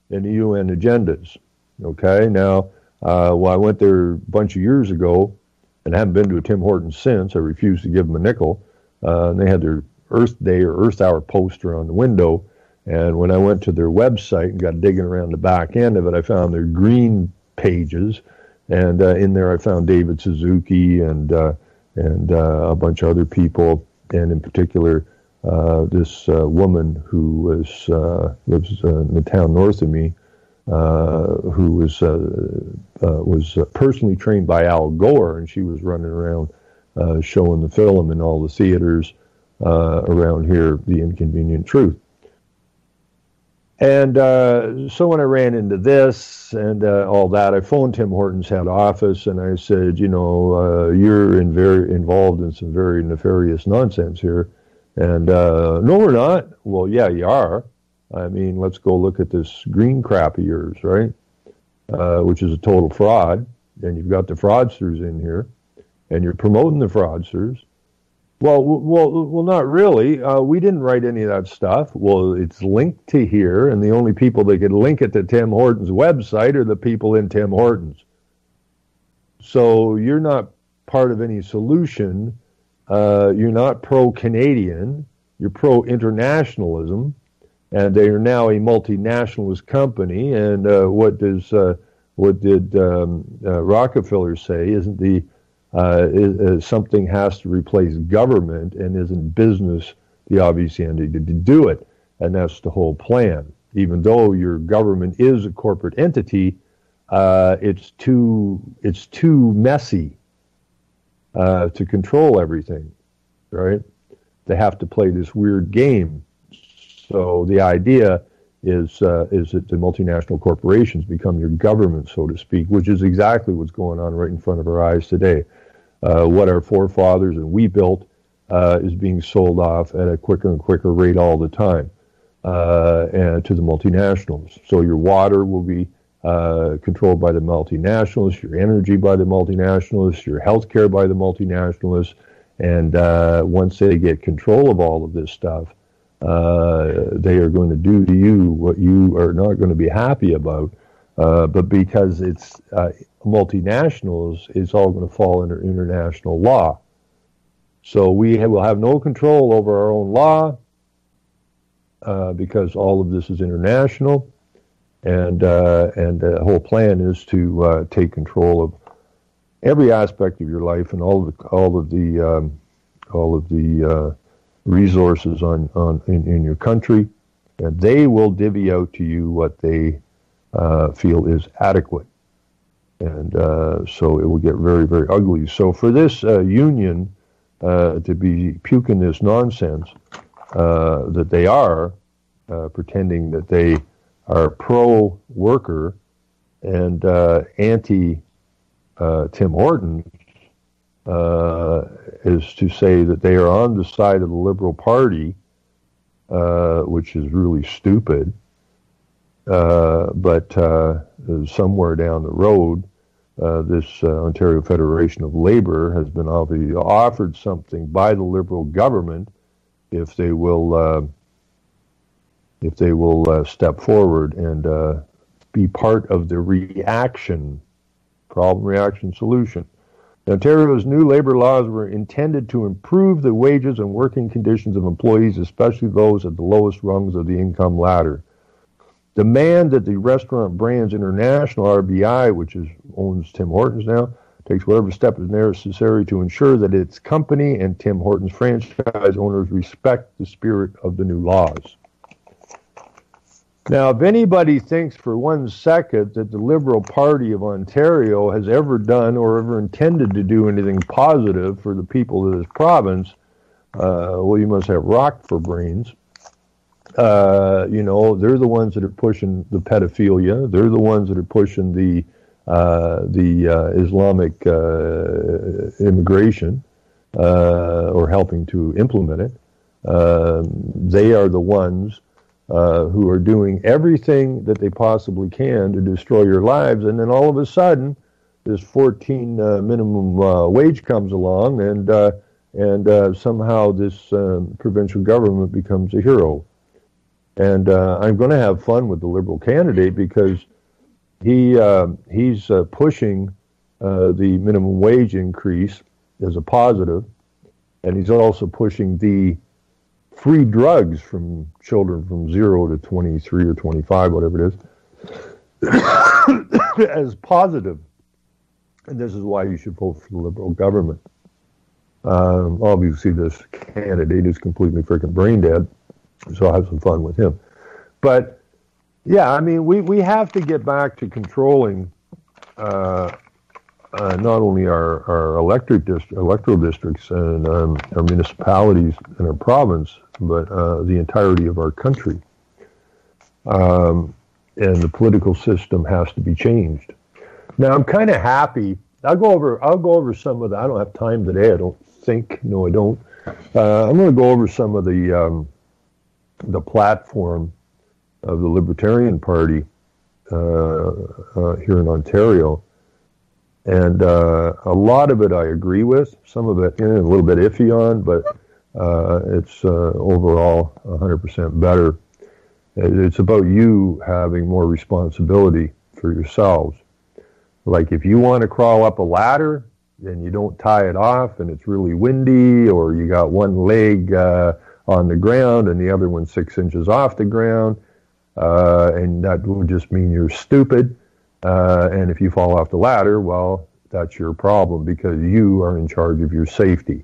in the UN agendas. Okay, now, well, I went there a bunch of years ago and haven't been to a Tim Hortons since. I refused to give them a nickel. And they had their Earth Day or Earth Hour poster on the window. And when I went to their website and got digging around the back end of it, I found their green pages. And in there I found David Suzuki and a bunch of other people. And in particular, this woman who lives in the town north of me, who was personally trained by Al Gore, and she was running around showing the film in all the theaters around here, The Inconvenient Truth. And so when I ran into this and all that, I phoned Tim Hortons' head office, and I said, you're involved in some very nefarious nonsense here. And no, we're not. Well, yeah, you are. I mean, let's go look at this green crap of yours, right? Which is a total fraud. And you've got the fraudsters in here, and you're promoting the fraudsters. Well, not really. We didn't write any of that stuff. Well, it's linked to here, and the only people that could link it to Tim Hortons' website are the people in Tim Hortons. So you're not part of any solution. You're not pro-Canadian. You're pro-internationalism. And they are now a multinationalist company. And what does what did Rockefeller say? Isn't something has to replace government, and isn't business the obvious entity to do it? And that's the whole plan. Even though your government is a corporate entity, it's too messy to control everything, right? They have to play this weird game. So the idea is that the multinational corporations become your government, so to speak, which is exactly what's going on right in front of our eyes today. What our forefathers and we built is being sold off at a quicker and quicker rate all the time, and to the multinationals. So your water will be controlled by the multinationals, your energy by the multinationals, your healthcare by the multinationals, and once they get control of all of this stuff, they are going to do to you what you are not going to be happy about. But because it's multinationals, it's all going to fall under international law. So we will have no control over our own law because all of this is international, and the whole plan is to take control of every aspect of your life and all of the resources in your country, and they will divvy out to you what they feel is adequate, and so it will get very, very ugly. So for this union to be puking this nonsense that they are pretending that they are pro-worker and anti Tim Hortons, is to say that they are on the side of the Liberal Party, which is really stupid. But somewhere down the road, this Ontario Federation of Labour has been offered something by the Liberal government if they will step forward and be part of the reaction, problem, reaction, solution. Ontario's new labor laws were intended to improve the wages and working conditions of employees, especially those at the lowest rungs of the income ladder. Demand that the Restaurant Brands International, RBI, which owns Tim Hortons now, takes whatever step is necessary to ensure that its company and Tim Hortons franchise owners respect the spirit of the new laws. Now, if anybody thinks for 1 second that the Liberal Party of Ontario has ever done or ever intended to do anything positive for the people of this province, well, you must have rock for brains. They're the ones that are pushing the pedophilia. They're the ones that are pushing the Islamic immigration, or helping to implement it. They are the ones who are doing everything that they possibly can to destroy your lives, and then all of a sudden, this 14 minimum wage comes along, and somehow this provincial government becomes a hero. And I'm going to have fun with the Liberal candidate because he's pushing the minimum wage increase as a positive, and he's also pushing the free drugs from children from 0 to 23 or 25, whatever it is, as positive. And this is why you should vote for the Liberal government. Obviously, this candidate is completely freaking brain dead, so I'll have some fun with him. But, yeah, I mean, we have to get back to controlling not only our electoral districts and our municipalities and our province, but the entirety of our country. And the political system has to be changed. Now, I'm kind of happy. I'll go over some of the. I don't have time today. I don't think. No, I don't. I'm going to go over some of the platform of the Libertarian Party here in Ontario. And a lot of it I agree with. Some of it a little bit iffy on, but it's overall 100% better. It's about you having more responsibility for yourselves. Like if you want to crawl up a ladder and you don't tie it off and it's really windy, or you got one leg on the ground and the other one 6 inches off the ground, and that would just mean you're stupid, And if you fall off the ladder, well, that's your problem because you are in charge of your safety.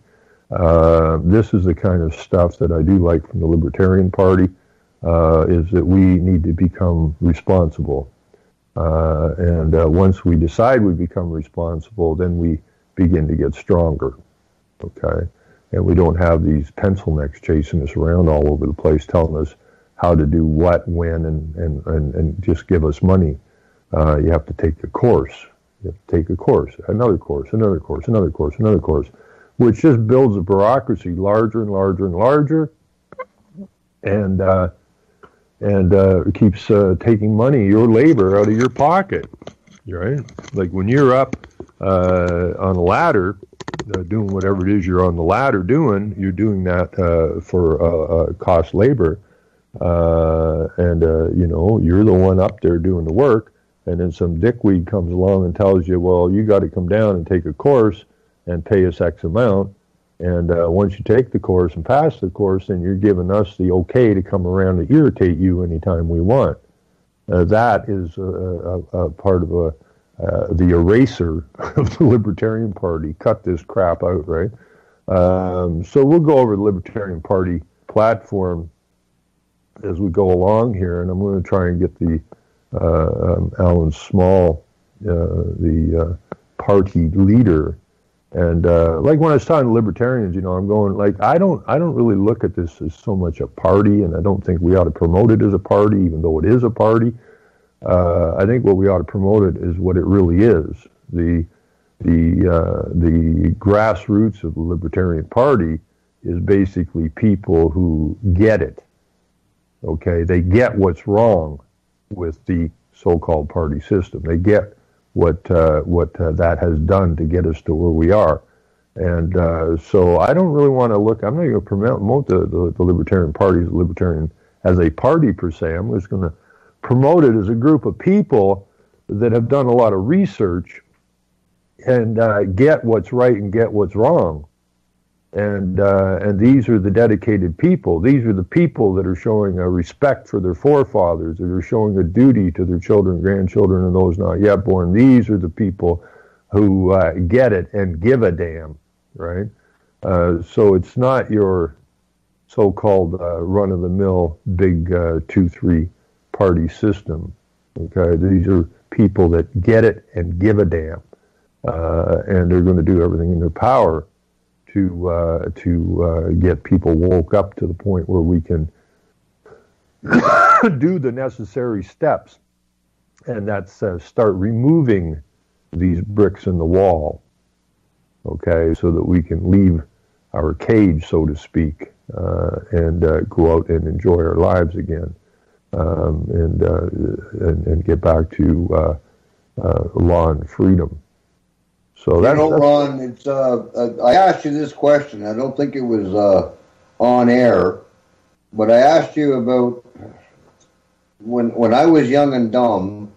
This is the kind of stuff that I do like from the Libertarian Party, is that we need to become responsible. And once we decide we become responsible, then we begin to get stronger, okay? And we don't have these pencil necks chasing us around all over the place telling us how to do what, when, and just give us money. You have to take a course. You have to take a course, another course, another course, another course, another course, which just builds a bureaucracy larger and larger and larger, and keeps taking money, your labor, out of your pocket, right? Like when you're up on a ladder, doing whatever it is you're on the ladder doing, you're doing that for cost labor, and you know, you're the one up there doing the work, and then some dickweed comes along and tells you, well, you got to come down and take a course and pay us X amount. And once you take the course and pass the course, then you're giving us the okay to come around and irritate you anytime we want. That is a part of the eraser of the Libertarian Party. Cut this crap out, right? So we'll go over the Libertarian Party platform as we go along here, and I'm going to try and get the Alan Small, the party leader. And like when I was talking to libertarians, you know, I'm going like, I don't really look at this as so much a party, and I don't think we ought to promote it as a party, even though it is a party. I think what we ought to promote it is what it really is. The grassroots of the Libertarian Party is basically people who get it. Okay, they get what's wrong with the so-called party system. They get what that has done to get us to where we are. And so I don't really want to look, I'm not going to promote the Libertarian Party as a Libertarian as a party per se. I'm just going to promote it as a group of people that have done a lot of research and get what's right and get what's wrong. And these are the dedicated people. These are the people that are showing a respect for their forefathers, that are showing a duty to their children, grandchildren, and those not yet born. These are the people who get it and give a damn, right? So it's not your so-called run-of-the-mill big 2-3 party system, okay? These are people that get it and give a damn, and they're going to do everything in their power to get people woke up to the point where we can do the necessary steps, and that's start removing these bricks in the wall, okay, so that we can leave our cage, so to speak, and go out and enjoy our lives again, and get back to law and freedom. So that's, Ron, it's I asked you this question. I don't think it was on air, but I asked you about when I was young and dumb.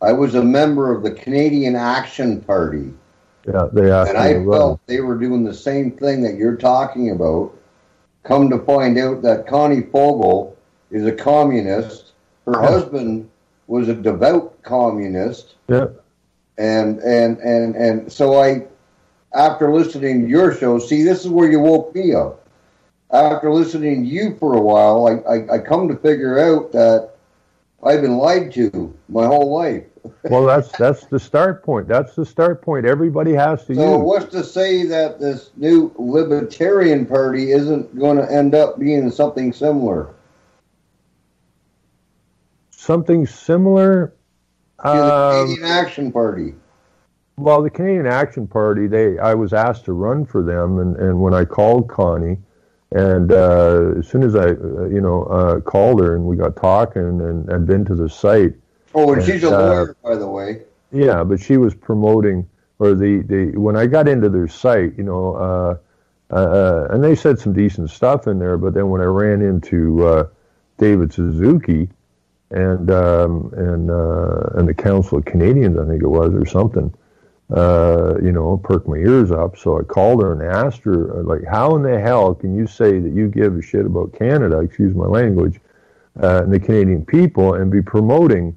I was a member of the Canadian Action Party. Yeah, they asked and I felt they were doing the same thing that you're talking about. Come to find out that Connie Fogel is a communist. Her husband was a devout communist. Yeah. And so I, after listening to your show, see, this is where you woke me up. After listening to you for a while, I come to figure out that I've been lied to my whole life. Well, that's the start point. That's the start point everybody has to use. So what's to say that this new Libertarian Party isn't going to end up being something similar? Something similar? To the Canadian Action Party. Well, the Canadian Action Party, I was asked to run for them, and when I called Connie, and as soon as I, called her and we got talking and I'd been to the site. Oh, and she's a lawyer, by the way. Yeah, but she was promoting, or when I got into their site, and they said some decent stuff in there, but then when I ran into David Suzuki, and the Council of Canadians, I think it was, or something, perked my ears up. So I called her and asked her, like, how in the hell can you say that you give a shit about Canada, excuse my language, and the Canadian people, and be promoting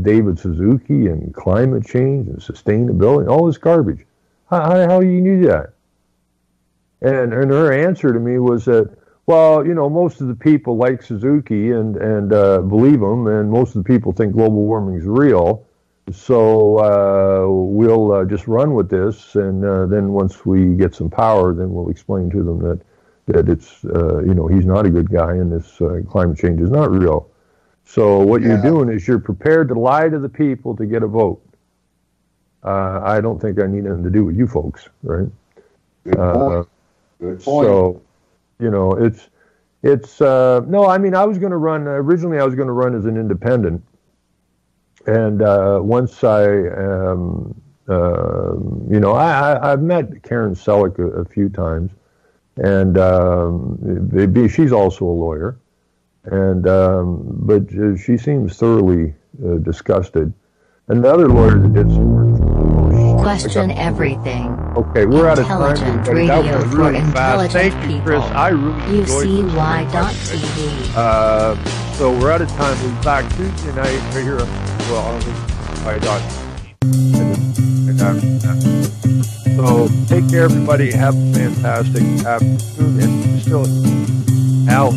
David Suzuki and climate change and sustainability, all this garbage. How you knew that? And her answer to me was that, well, most of the people like Suzuki and believe him, and most of the people think global warming is real. So we'll just run with this, and then once we get some power, then we'll explain to them that it's he's not a good guy, and this climate change is not real. So what you're doing is you're prepared to lie to the people to get a vote. I don't think I need anything to do with you folks, right? Good point. Good point. So, it's no. I mean, I was going to run originally. I was going to run as an independent, and once I've met Karen Selleck a few times, and she's also a lawyer, and but she seems thoroughly disgusted. And the other lawyer that did some work. Question everything. Okay, we're out of time. Intelligent Everybody. That radio was for really fast. intelligent Thank you, people. Chris. I really enjoyed UCY.tv. So we're out of time. We'll be back Tuesday night right here. So take care, everybody. Have a fantastic afternoon. And still, Al,